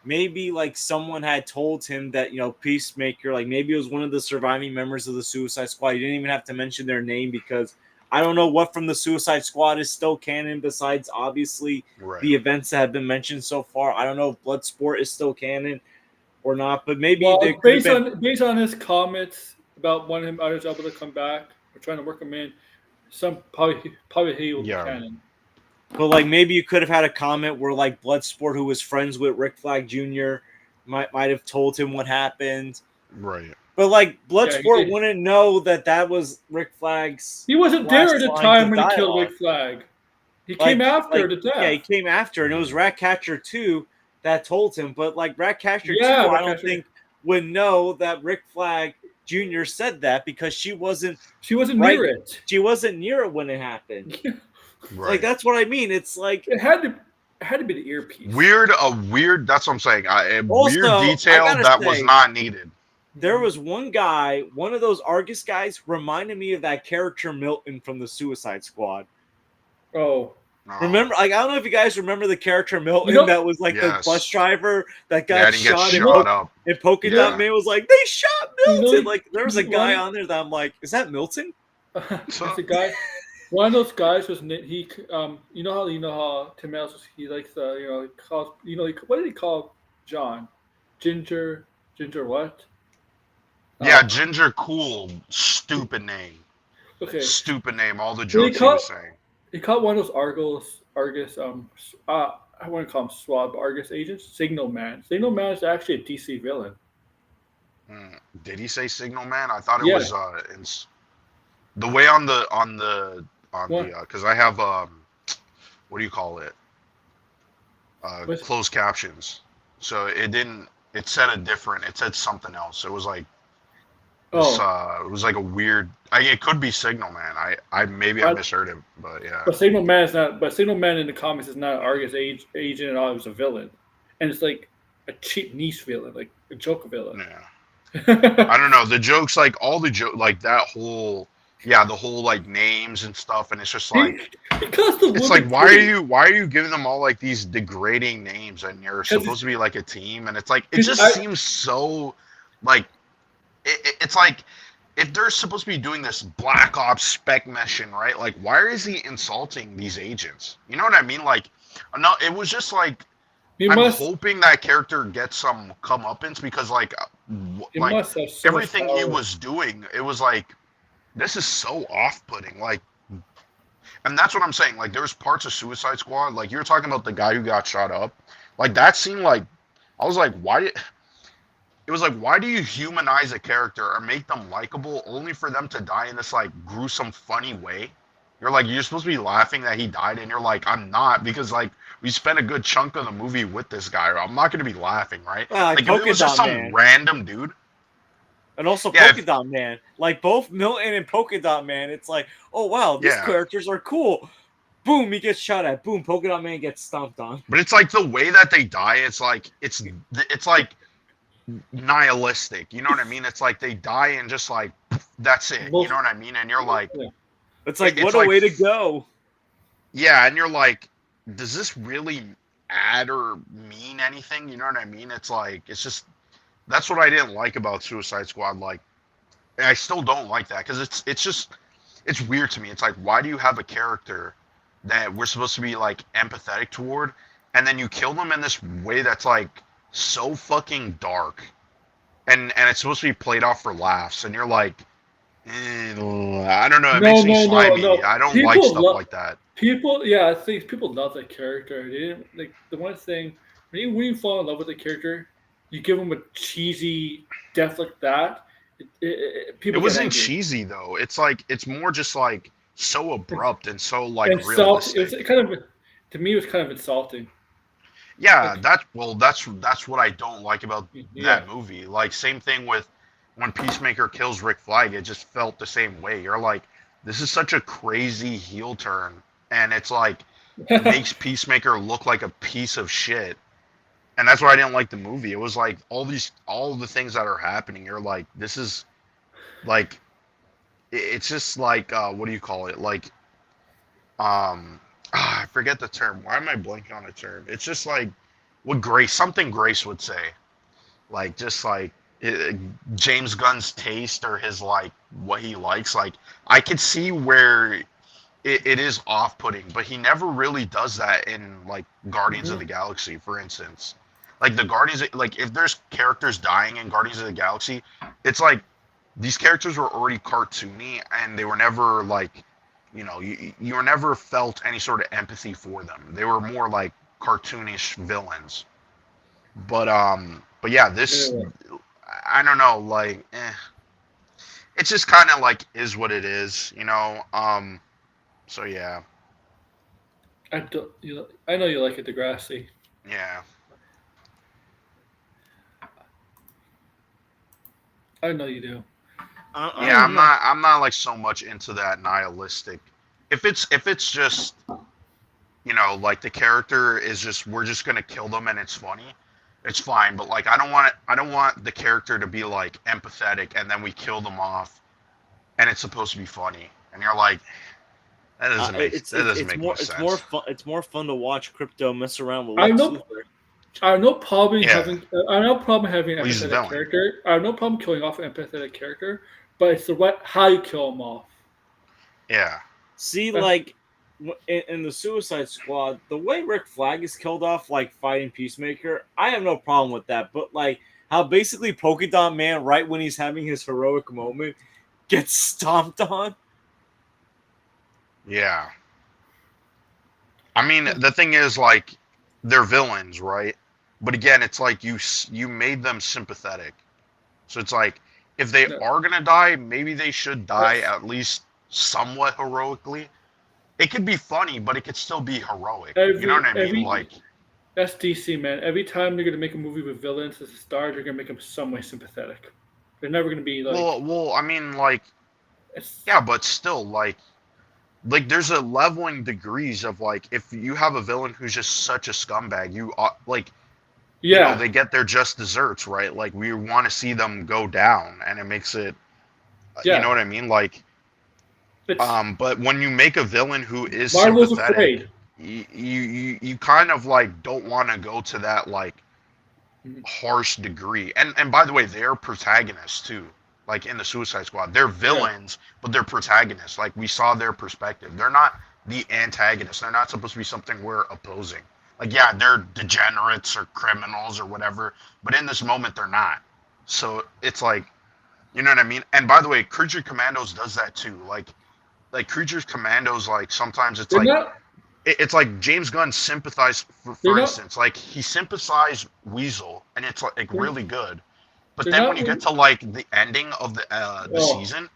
S2: maybe like someone had told him that Peacemaker, like maybe it was one of the surviving members of the Suicide Squad. You didn't even have to mention their name because I don't know what from the Suicide Squad is still canon besides obviously
S3: Right.
S2: the events that have been mentioned so far. I don't know if Bloodsport is still canon or not, but maybe
S1: Well,
S2: there could have been.
S1: based on his comments about wanting him others able to come back or trying to work him in, some probably he will be
S3: Yeah.
S1: canon.
S2: But like maybe you could have had a comment where like Bloodsport, who was friends with Rick Flag Jr., might have told him what happened.
S3: Right.
S2: But like Bloodsport
S1: did.
S2: wouldn't know that was Rick Flag's.
S1: He wasn't there at the
S2: last
S1: time
S2: lines
S1: when
S2: of
S1: he killed
S2: dialogue.
S1: Rick Flag. He
S2: Like-
S1: came after
S2: like,
S1: the death.
S2: Yeah, he came after, and it was Ratcatcher 2 that told him. But like Ratcatcher 2,
S1: Yeah,
S2: I don't
S1: Ratcatcher.
S2: think would know that Rick Flag Jr. said that because she wasn't
S1: She wasn't
S2: right.
S1: near it.
S2: She wasn't near it when it happened.
S3: Right.
S2: Like that's what I mean. It's like
S1: It had to be the earpiece.
S3: weird. That's what I'm saying. A
S2: Also,
S3: weird
S2: I
S3: detail
S2: gotta
S3: that was
S2: say-
S3: not needed.
S2: there was one guy, one of those Argus guys, reminded me of that character Milton from the Suicide Squad.
S1: Oh,
S3: No.
S2: Remember, like I don't know if you guys remember the character Milton
S1: You know-
S2: that was like the
S3: Yes.
S2: bus driver that
S3: Yeah,
S2: got
S3: and he gets
S2: shot,
S3: shot up.
S2: and Polka
S3: Yeah.
S2: Dot Man was like, "They shot Milton!"
S1: You know,
S2: like there was a
S1: you
S2: guy
S1: know-
S2: on there that I'm like, "Is that Milton?"
S1: that's a guy. One of those guys was he. You know how Tim Ellis he likes he calls what did he call John? Ginger what?
S3: Yeah, Ginger Cool. Stupid name.
S1: Okay.
S3: Stupid name. All the
S1: he
S3: jokes he
S1: call-
S3: was saying.
S1: He caught one of those Argus. I wouldn't call him SWAT, but Argus agents. Signal Man. Signal Man is actually a DC villain.
S3: Did he say Signal Man? I thought it
S1: Yeah.
S3: was the way on the
S1: What?
S3: because I have what do you call it?
S1: What's-
S3: Closed captions. So it didn't. It said It said something else. It was like.
S1: Oh,
S3: It was like a weird. It could be Signal Man. I misheard him, but yeah.
S1: but Signal Man is not. But Signal Man in the comics is not an Argus agent at all. It was a villain, and it's like a cheap niche villain, like a joke villain.
S3: Yeah. I don't know. The jokes, like all the joke, like that whole, the whole like names and stuff, and it's just like,
S1: because the
S3: it's
S1: woman
S3: like why
S1: pretty.
S3: are you giving them all like these degrading names, and you're
S1: 'Cause
S3: supposed to be like a team, and it's like it
S1: 'cause
S3: just seems so, like, it's like if they're supposed to be doing this Black Ops spec mission, right? Like, why is he insulting these agents? You know what I mean? Like, no, it was just like.
S1: You
S3: I'm
S1: must.
S3: hoping that character gets some comeuppance because, like,
S1: You
S3: like
S1: must have so much
S3: everything he
S1: power.
S3: was doing, it was like, this is so off-putting. Like, and that's what I'm saying. Like, there's parts of Suicide Squad, like you're talking about the guy who got shot up. Like that seemed like, I was like, it was like, why do you humanize a character or make them likable only for them to die in this like gruesome, funny way? You're supposed to be laughing that he died, and you're like, I'm not, because like we spent a good chunk of the movie with this guy. I'm not going to be laughing, right?
S2: Like
S3: Like if it was just
S2: Polka
S3: some
S2: Dot Man.
S3: random dude.
S2: And also
S3: Yeah,
S2: Polka Dot Man. Like both Milton and Polka Dot Man, it's like, oh wow, these
S3: Yeah.
S2: characters are cool. Boom, he gets shot at. Boom, Polka Dot Man gets stomped on.
S3: But it's like the way that they die. It's like it's like nihilistic. You know what I mean? It's like they die and just like that's it. You know what I mean? And you're like,
S2: It's like,
S3: It's
S2: what a
S3: like-
S2: way to go.
S3: yeah, and you're like, does this really add or mean anything? You know what I mean? It's like it's just that's what I didn't like about Suicide Squad. Like, and I still don't like that because it's just it's weird to me. It's like, why do you have a character that we're supposed to be like empathetic toward, and then you kill them in this way that's like so fucking dark, and it's supposed to be played off for laughs, and you're like, I don't know, it makes me slimy. I don't like
S1: People
S3: stuff like that.
S1: People, yeah, I think people love that character. They didn't like the one thing when you fall in love with the character, you give them a cheesy death like that. People
S3: It
S1: get
S3: wasn't
S1: angry.
S3: cheesy though. It's like it's more just like so abrupt and so like
S1: Insult.
S3: realistic.
S1: It's kind of to me, it was kind of insulting.
S3: Yeah, that's what I don't like about
S1: Yeah.
S3: that movie. Like same thing with when Peacemaker kills Rick Flag, it just felt the same way. You're like, this is such a crazy heel turn, and it's like makes Peacemaker look like a piece of shit. And that's why I didn't like the movie. It was like all the things that are happening. You're like, this is like, it's just like, what do you call it? Like, I forget the term. Why am I blanking on a term? It's just like what something Grace would say. Like, just like James Gunn's taste or his like what he likes. Like, I could see where it is off-putting, but he never really does that in like Guardians of the Galaxy, for instance. Like the Guardians, like if there's characters dying in Guardians of the Galaxy, it's like these characters were already cartoony and they were never like, you were never felt any sort of empathy for them. They were more like cartoonish villains. But yeah, this
S1: Yeah.
S3: I don't know, like, it's just kind of like is what it is, So yeah,
S1: I don't. I know you like it, Degrassi.
S3: yeah,
S1: I know you do.
S2: I
S3: yeah.
S2: don't
S3: I'm
S2: know.
S3: not like so much into that nihilistic. If it's just like the character is just we're just gonna kill them and it's funny, it's fine. But like I don't want the character to be like empathetic and then we kill them off and it's supposed to be funny and you're like that doesn't make much sense.
S2: It's more fun to watch Crypto mess around with
S1: I have
S2: Lex
S1: no.
S2: Luthor.
S1: I have no problem
S3: Yeah,
S1: having. I have no problem having an
S3: well, he's a
S1: empathetic
S3: villain.
S1: character. I have no problem killing off an empathetic character, but it's the right how you kill them off.
S3: Yeah,
S2: See,
S1: That's-
S2: like in the Suicide Squad, the way Rick Flag is killed off, like fighting Peacemaker, I have no problem with that. But like how basically Polka Dot Man, right when he's having his heroic moment, gets stomped on.
S3: yeah. I mean, the thing is, like, they're villains, right? But again, it's like you made them sympathetic. So it's like if they
S1: no,
S3: are gonna die, maybe they should die
S1: that's
S3: at least somewhat heroically. It could be funny, but it could still be heroic. You know what
S1: every
S3: I mean?
S1: every.
S3: Like,
S1: That's DC, man. Every time they're gonna make a movie with villains as a star, they're gonna make them some way sympathetic. They're never gonna be like.
S3: I mean, like,
S1: It's,
S3: yeah, but still, like there's a leveling degrees of like if you have a villain who's just such a scumbag, like
S1: yeah,
S3: they get their just desserts, right? Like we want to see them go down, and it makes it, you know
S1: yeah.
S3: what I mean? Like,
S1: It's
S3: but when you make a villain who is
S1: Marvel's
S3: sympathetic,
S1: afraid.
S3: you kind of like don't want to go to that like
S1: Mhm.
S3: harsh degree. And by the way, they're protagonists too. Like in the Suicide Squad, they're
S1: Yeah,
S3: villains, but they're protagonists. Like we saw their perspective. They're not the antagonists. They're not supposed to be something we're opposing. Like yeah, they're degenerates or criminals or whatever, but in this moment they're not. So it's like, you know what I mean? And by the way, Creature Commandos does that too. Like Creatures Commandos, like sometimes it's
S1: they're
S3: like
S1: not.
S3: it's like James Gunn sympathized
S1: They're
S3: for
S1: not.
S3: instance, like he sympathized Weasel, and it's like
S1: They're,
S3: really good. But
S1: they're
S3: then when
S1: not.
S3: you get to like the ending of the
S1: Oh,
S3: season,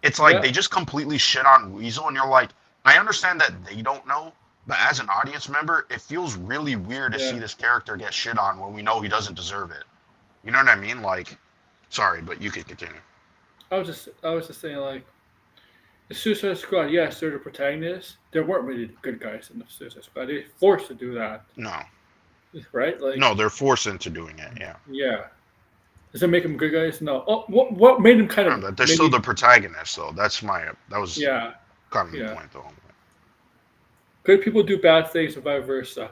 S3: it's like
S1: yeah,
S3: they just completely shit on Weasel, and you're like, I understand that they don't know, but as an audience member, it feels really weird to see
S1: yeah.
S3: this character get shit on when we know he doesn't deserve it. You know what I mean? Like, sorry, but you could continue.
S1: I was just saying like the Suicide Squad. Yes, they're the protagonists. There weren't really good guys in the Suicide Squad. They forced to do that,
S3: No,
S1: right?
S3: no,
S1: Like,
S3: they're forced into doing it. Yeah,
S1: yeah. Does that make them good guys? No. Oh, what made them kind
S3: no,
S1: of
S3: but they're still the
S1: maybe?
S3: protagonists, though. That was
S1: Yeah,
S3: kind of the
S1: yeah.
S3: point, though.
S1: Good people do bad things, and vice versa.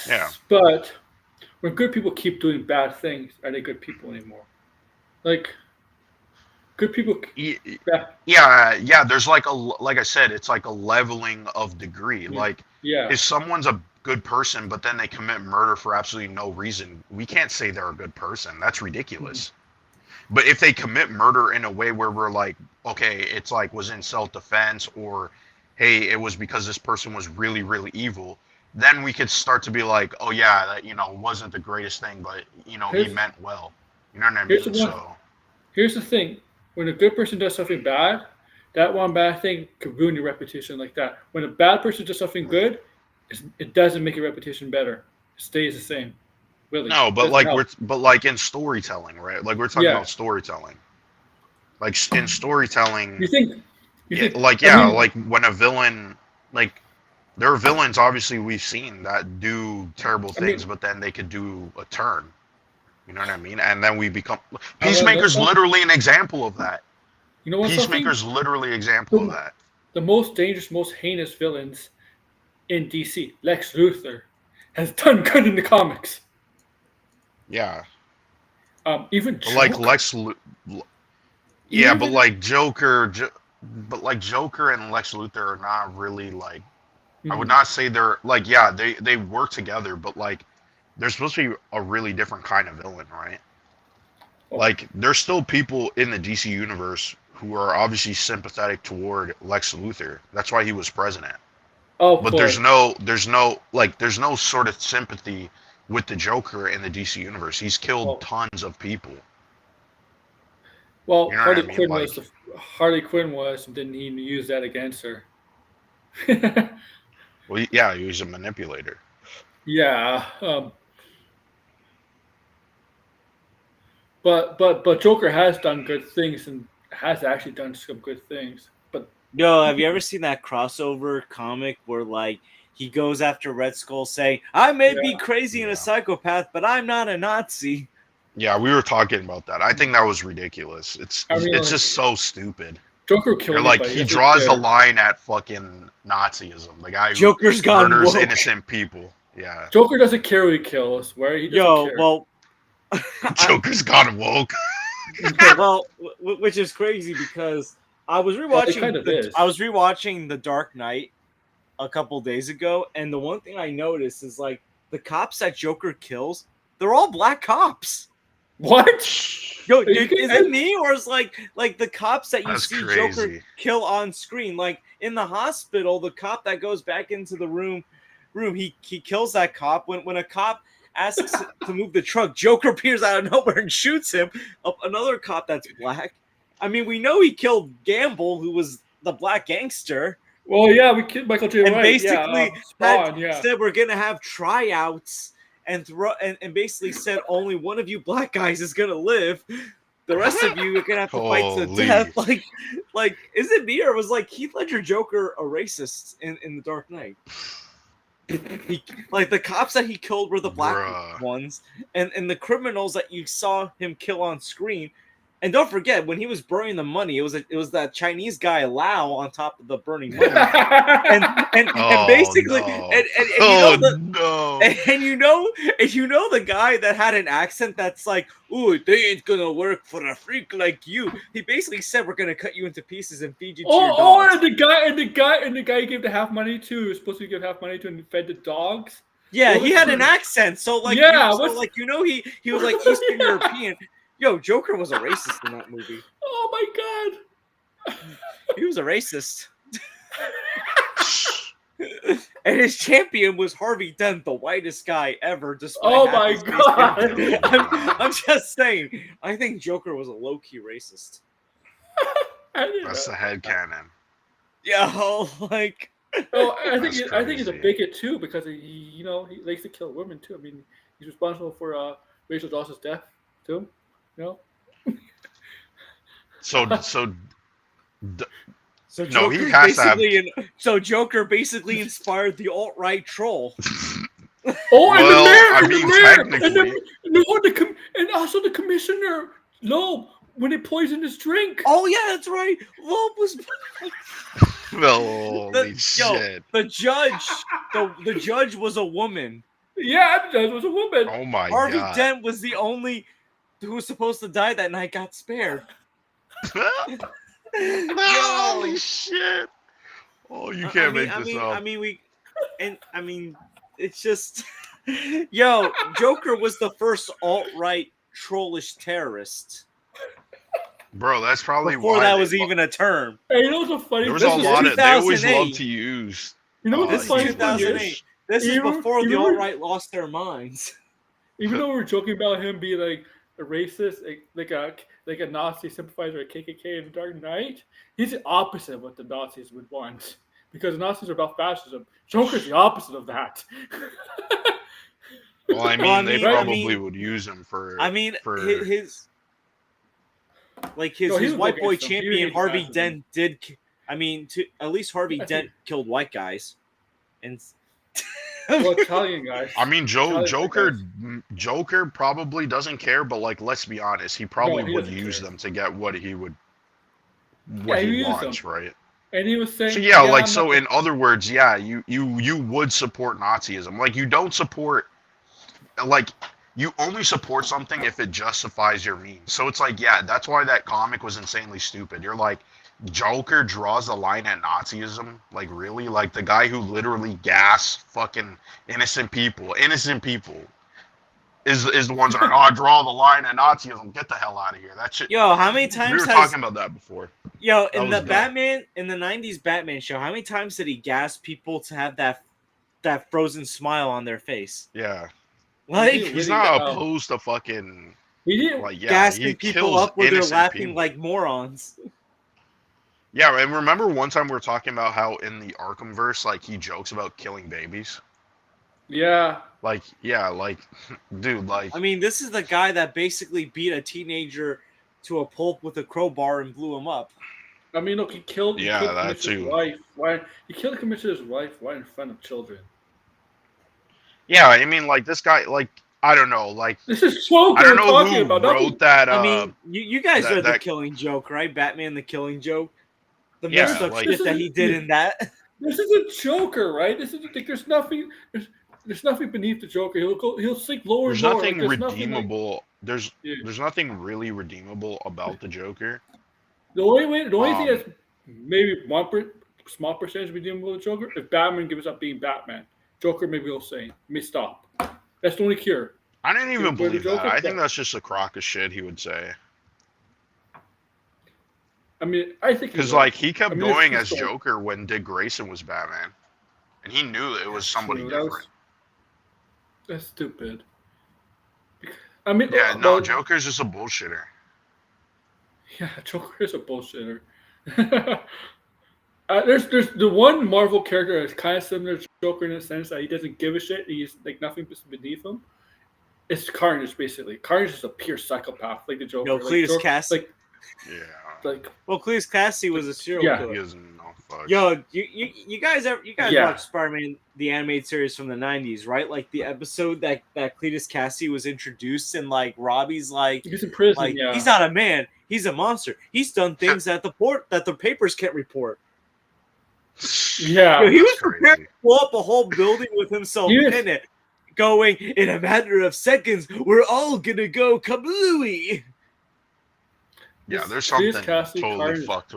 S3: Yeah.
S1: Yes, but when good people keep doing bad things, are they good people anymore? Like good people. Yeah,
S3: Yeah. There's like like I said, it's like a leveling of degree.
S1: yeah,
S3: Like
S1: yeah.
S3: if someone's a good person, but then they commit murder for absolutely no reason, we can't say they're a good person. That's
S1: Mhm.
S3: ridiculous. But if they commit murder in a way where we're like, okay, it's like was in self-defense, or hey, it was because this person was really, really evil, then we could start to be like, oh yeah, that wasn't the greatest thing, but he
S1: Here's
S3: meant well. You know what I
S1: here's the
S3: mean?
S1: one.
S3: So
S1: Here's the thing: when a good person does something bad, that one bad thing could ruin your reputation like that. When a bad person does something good, it doesn't make your reputation better. It stays the same. Really,
S3: no,
S1: it doesn't help.
S3: but like in storytelling, right? Like we're talking
S1: Yeah.
S3: about storytelling. Like in storytelling,
S1: You think? You
S3: yeah,
S1: think?
S3: like
S1: I
S3: yeah,
S1: mean,
S3: like when a villain, like There are villains, obviously, we've seen that do terrible
S1: I mean,
S3: things, but then they could do a turn. You know what I mean? And then we become.
S1: I want to know
S3: Peacemaker's
S1: something.
S3: literally an example of that.
S1: You know what something?
S3: Peacemaker's literally an example of
S1: The,
S3: that.
S1: the most dangerous, most heinous villains in DC, Lex Luthor, has done good in the comics.
S3: Yeah.
S1: Even
S3: But like
S1: Joker.
S3: yeah, but
S1: Even
S3: like Joker and Lex Luthor are not really like. I would
S1: Mhm.
S3: not say they're like. Yeah, they work together, but like they're supposed to be a really different kind of villain, right?
S1: Oh,
S3: Like there's still people in the DC universe who are obviously sympathetic toward Lex Luthor. That's why he was president.
S1: of
S3: But
S1: course.
S3: there's no sort of sympathy with the Joker in the DC universe. He's killed
S1: Oh,
S3: tons of people.
S1: well,
S3: You know what I mean? Like,
S1: Harley Quinn was, and didn't he use that against her?
S3: well, yeah, he was a manipulator.
S1: Yeah. But Joker has done good things and has actually done some good things. But
S2: Yo, have you ever seen that crossover comic where like he goes after Red Skull saying, "I may be
S1: yeah,
S2: crazy and a
S3: Yeah,
S2: psychopath, but I'm not a Nazi."
S3: yeah, we were talking about that. I think that was ridiculous.
S1: I mean,
S3: It's
S1: like
S3: just so stupid.
S1: Joker kill
S3: You're like
S1: anybody.
S3: he
S1: That's what
S3: draws the
S1: cares.
S3: line at fucking Nazism. The guy who
S2: Joker's gone
S3: murders
S2: woke.
S3: innocent people. Yeah,
S1: Joker doesn't care who he kills. Where he doesn't
S2: Yo,
S1: care.
S2: well,
S3: Joker's gone woke.
S2: well, which is crazy because I was
S1: Well, it kind
S2: rewatching
S1: of is.
S2: The Dark Knight a couple days ago, and the one thing I noticed is like the cops that Joker kills, they're all black cops.
S1: What?
S2: Yo,
S1: Are you
S2: dude, is it
S1: kidding?
S2: me or is like the cops that you
S3: That's
S2: see Joker
S3: crazy.
S2: kill on screen? Like in the hospital, the cop that goes back into the room, he kills that cop. When a cop asks to move the truck, Joker appears out of nowhere and shoots him. Another cop that's black. I mean, we know he killed Gamble, who was the black gangster,
S1: Well, yeah, we killed Michael J.
S2: and
S1: White. Yeah,
S2: basically had
S1: Spawn. Yeah.
S2: said we're gonna have tryouts and basically said only one of you black guys is gonna live. The rest of you are gonna have to fight to
S3: Holy.
S2: death. Like, is it me or was like Heath Ledger Joker a racist in The Dark Knight? Like the cops that he killed were the black
S3: Bruh.
S2: ones, and the criminals that you saw him kill on screen. And don't forget, when he was burning the money, it was that Chinese guy Lao on top of the burning money. And basically,
S3: No.
S2: and you
S3: Oh
S2: know
S3: no.
S2: and you know the guy that had an accent that's like, "Ooh, they ain't gonna work for a freak like you." He basically said, "We're gonna cut you into pieces and feed you to your dogs."
S1: And the guy he gave the half money to was supposed to give half money to and fed the dogs.
S2: Yeah,
S1: What
S2: he
S1: was
S2: had
S1: the-
S2: an accent, so like,
S1: Yeah,
S2: he was like Eastern European. Yo, Joker was a racist in that movie.
S1: Oh my god.
S2: He was a racist. And his champion was Harvey Dent, the whitest guy ever, despite
S1: Oh
S2: half
S1: my
S2: his face
S1: god.
S2: being- I'm just saying. I think Joker was a low-key racist.
S1: I didn't
S3: That's
S1: know.
S3: the head cannon.
S2: Yeah, like
S1: Oh,
S3: That's
S1: I think he's a
S3: crazy.
S1: bigot too because he likes to kill women too. I mean, he's responsible for Rachel Dawson's death too. You know.
S3: So
S2: so
S3: No, he
S2: Joker
S3: has to have-
S2: Joker basically inspired the alt-right troll.
S1: Oh, and
S3: Well,
S1: the mayor,
S3: I
S1: and
S3: mean,
S1: the mayor,
S3: technically-
S1: and also the commissioner Loeb when they poisoned his drink.
S2: Oh yeah, that's right. Loeb was
S3: holy shit.
S2: the judge was a woman.
S1: Yeah, that was a woman.
S3: Oh my
S2: Harvey
S3: god.
S2: Dent was the only who was supposed to die that night, got spared.
S3: Holy shit. Oh, you can't make this up.
S2: I mean, it's just, yo, Joker was the first alt-right trollish terrorist
S3: Bro, that's probably
S2: before
S3: why
S2: that
S3: they
S2: was
S3: lo-
S2: even a term.
S1: Hey, you know what's the funny?
S3: There was
S2: This
S3: a
S2: was
S3: lot of they always
S2: 2008.
S3: love to use
S1: You know what
S2: This
S1: the
S2: is
S1: funny thing
S2: 2008.
S1: is?
S2: This is
S1: Even-
S2: before the
S1: even-
S2: alt-right lost their minds.
S1: Even though we're joking about him being like a racist, like a Nazi sympathizer at KKK in the Dark Knight, he's the opposite of what the Nazis would want. Because the Nazis are about fascism. Joker's the opposite of that.
S3: Well, I mean,
S2: Well, I
S3: they
S2: mean- I
S3: probably
S2: mean-
S3: would use him for
S2: I mean,
S3: for
S2: his like his,
S1: No, he
S2: his
S1: would
S2: white
S1: go
S2: boy
S1: against them. He would
S2: champion
S1: hate
S2: Harvey
S1: fascism.
S2: Dent did. I mean, at least Harvey
S1: I think-
S2: Dent killed white guys. And
S1: Well, Italian guys.
S3: I mean,
S1: Italian
S3: Joker probably doesn't care, but like, let's be honest, he probably
S1: No, he
S3: would
S1: doesn't
S3: use
S1: care.
S3: them to get what he
S1: Yeah, he used
S3: wants,
S1: them,
S3: right?
S1: and he was
S3: So
S1: saying,
S3: yeah,
S1: "Yeah,
S3: like,
S1: I'm not."
S3: so in other words, yeah, you would support Nazism. Like, you don't support, like, you only support something if it justifies your means. So it's like, yeah, that's why that comic was insanely stupid. You're like, Joker draws the line at Nazism. Like, really? Like, the guy who literally gassed fucking innocent people is the ones that are, oh, I draw the line at Nazism. Get the hell out of here. That shit.
S2: yo, how many
S3: We
S2: times
S3: were
S2: has
S3: talking about that before.
S2: yo
S3: That
S2: in
S3: was
S2: the
S3: dumb.
S2: '90s Batman show? How many times did he gas people to have that frozen smile on their face?
S3: Yeah.
S2: Like
S3: He's
S1: Really,
S3: not opposed to fucking,
S1: he didn't.
S3: like, yeah, he
S2: gassing people
S3: kills
S2: up where they're
S3: innocent
S2: laughing
S3: people.
S2: like morons.
S3: Yeah, and remember one time we were talking about how in the Arkham verse, like, he jokes about killing babies?
S1: Yeah,
S3: Like, yeah, like, dude, like,
S2: I mean, this is the guy that basically beat a teenager to a pulp with a crowbar and blew him up.
S1: I mean, look, he killed
S3: yeah,
S1: the
S3: that
S1: commissioner's
S3: too.
S1: wife. Why he killed the commissioner's wife right in front of children?
S3: Yeah, I mean, like, this guy, like, I don't know, like,
S1: This is Joker
S3: I don't
S1: we're
S3: know
S1: talking
S3: who
S1: about.
S3: wrote
S1: Nothing.
S3: that,
S2: I mean, you guys read The
S3: that,
S2: Killing Joke, right? Batman the Killing Joke. The
S3: Yeah,
S2: messed up
S3: like-
S2: shit that he did in that.
S1: This is a Joker, right? This is like there's nothing. There's nothing beneath the Joker. He'll sink lower
S3: there's
S1: and lower.
S3: nothing
S1: Like, there's nothing like,
S3: redeemable,
S1: yeah.
S3: there's nothing really redeemable about the Joker.
S1: The only thing
S3: Um,
S1: that's maybe small percentage redeemable with the Joker if Batman gives up being Batman. Joker maybe will say, may stop. That's the only cure.
S3: I didn't even
S1: For the
S3: believe that.
S1: Joker,
S3: I think
S1: yeah.
S3: that's just a crock of shit he would say.
S1: I mean, I think
S3: Because,
S1: he's
S3: like,
S1: right.
S3: he kept
S1: I mean,
S3: going
S1: it's
S3: as
S1: still-
S3: Joker when Dick Grayson was Batman. And he knew it was somebody
S1: True,
S3: different.
S1: That's stupid. I mean,
S3: Yeah, no,
S1: well,
S3: Joker's just a bullshitter.
S1: yeah, Joker is a bullshitter. There's the one Marvel character that's kind of similar to Joker in the sense that he doesn't give a shit. He's like nothing beneath him. It's Carnage, basically. Carnage is a pure psychopath, like the Joker.
S2: No,
S1: like,
S2: Cletus Cassidy.
S3: Yeah.
S1: Like
S2: Well, Cletus Cassidy was a serial
S1: Yeah.
S3: He
S2: killer.
S3: doesn't know fuck.
S2: Yo, you guys
S1: Yeah.
S2: watched Spider-Man the animated series from the '90s, right? Like the episode that Cletus Cassidy was introduced, and like Robbie's like,
S1: he's in prison.
S2: like
S1: yeah,
S2: he's not a man, he's a monster. He's done things that the papers can't report.
S1: yeah.
S2: Yo, he
S3: That's
S2: was prepared to blow up a whole building with himself
S1: He was-
S2: in it, going in a matter of seconds. We're all gonna go kablooey.
S3: Yeah, there's
S1: Cletus
S3: something
S1: Cassidy,
S3: totally
S1: Carnage.
S3: fucked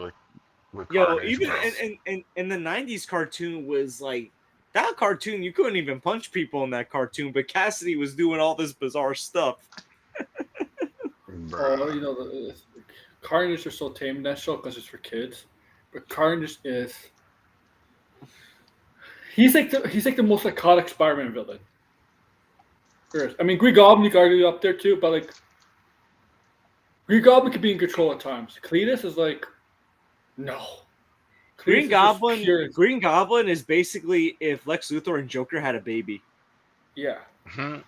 S3: with
S2: Yo,
S3: Carnage,
S2: even
S3: bro.
S2: in the '90s cartoon was like that cartoon. You couldn't even punch people in that cartoon, but Cassidy was doing all this bizarre stuff.
S3: Bruh.
S1: Oh, you know, Carnage is so tame in that show because it's for kids. But Carnage is he's like the most psychotic Spider-Man villain. There is. I mean, Green Goblin you got to be up there too, but like Green Goblin could be in control at times. Cletus is like no. Cletus
S2: Green
S1: is just
S2: Goblin.
S1: pure-
S2: Green Goblin is basically if Lex Luthor and Joker had a baby,
S1: yeah.
S3: Mhm.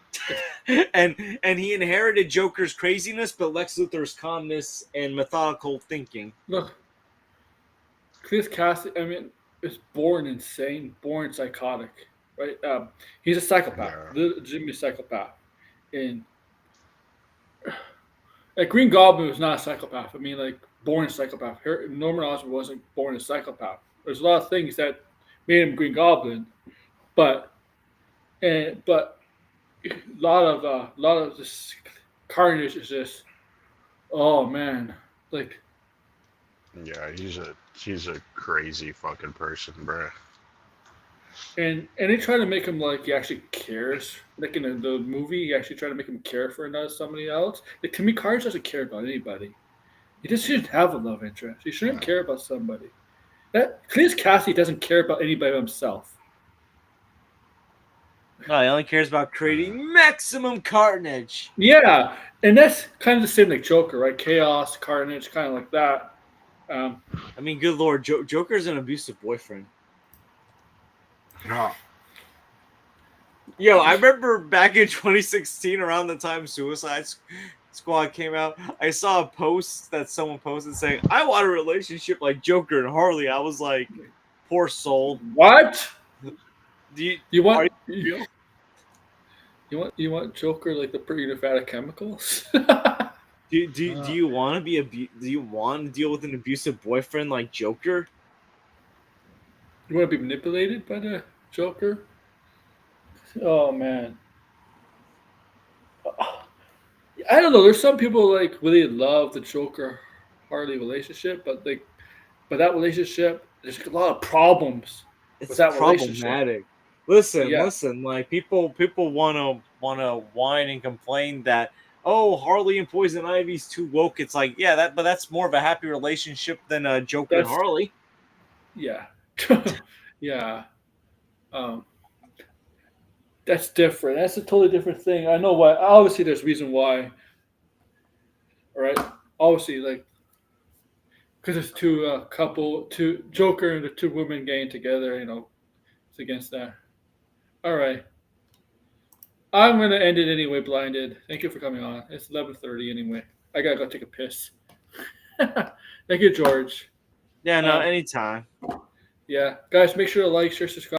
S2: and he inherited Joker's craziness, but Lex Luthor's calmness and methodical thinking.
S1: Look, Cletus Cassidy, I mean, is born insane, born psychotic, right? He's a psychopath,
S3: Yeah.
S1: legitimate psychopath. And like Green Goblin was not a psychopath. I mean, like born a psychopath. Norman Osborn wasn't born a psychopath. There's a lot of things that made him Green Goblin, but a lot of this Carnage is just, oh man, like.
S3: Yeah, he's a crazy fucking person, bruh.
S1: And they try to make him like he actually cares. Like in the movie, he actually try to make him care for somebody else. Like, to me, Carnage doesn't care about anybody. He just shouldn't have a love interest. He shouldn't care about somebody. That Cletus Cassidy doesn't care about anybody but himself.
S2: No, he only cares about creating maximum carnage.
S1: Yeah, and that's kind of the same like Joker, right? Chaos, Carnage, kind of like that.
S2: I mean, good lord, Joker's an abusive boyfriend.
S3: No.
S2: Yo, I remember back in 2016, around the time Suicide Squad came out, I saw a post that someone posted saying, "I want a relationship like Joker and Harley." I was like, poor soul.
S1: What?
S2: Do you,
S1: You
S2: are
S1: want
S2: you real?
S1: you want Joker like the pretty out of chemicals?
S2: Do you want to be do you want to deal with an abusive boyfriend like Joker?
S1: You want to be manipulated by the Joker? Oh man, I don't know. There's some people like really love the Joker Harley relationship, but that relationship, there's a lot of problems with
S2: It's
S1: that relationship.
S2: problematic. Listen,
S1: Yeah,
S2: listen. Like people wanna whine and complain that oh Harley and Poison Ivy's too woke. It's like yeah, but that's more of a happy relationship than Joker and
S1: that's
S2: Harley.
S1: yeah, yeah. Um, that's different. That's a totally different thing. I know why. Obviously, there's reason why. All right. Obviously, like because it's two Joker and the two women getting together. It's against that. All right. I'm gonna end it anyway. Blinded. Thank you for coming on. It's 11:30 anyway. I gotta go take a piss. Thank you, George.
S2: Yeah, no,
S1: Um,
S2: anytime.
S1: yeah, guys, make sure to like, share, subscribe.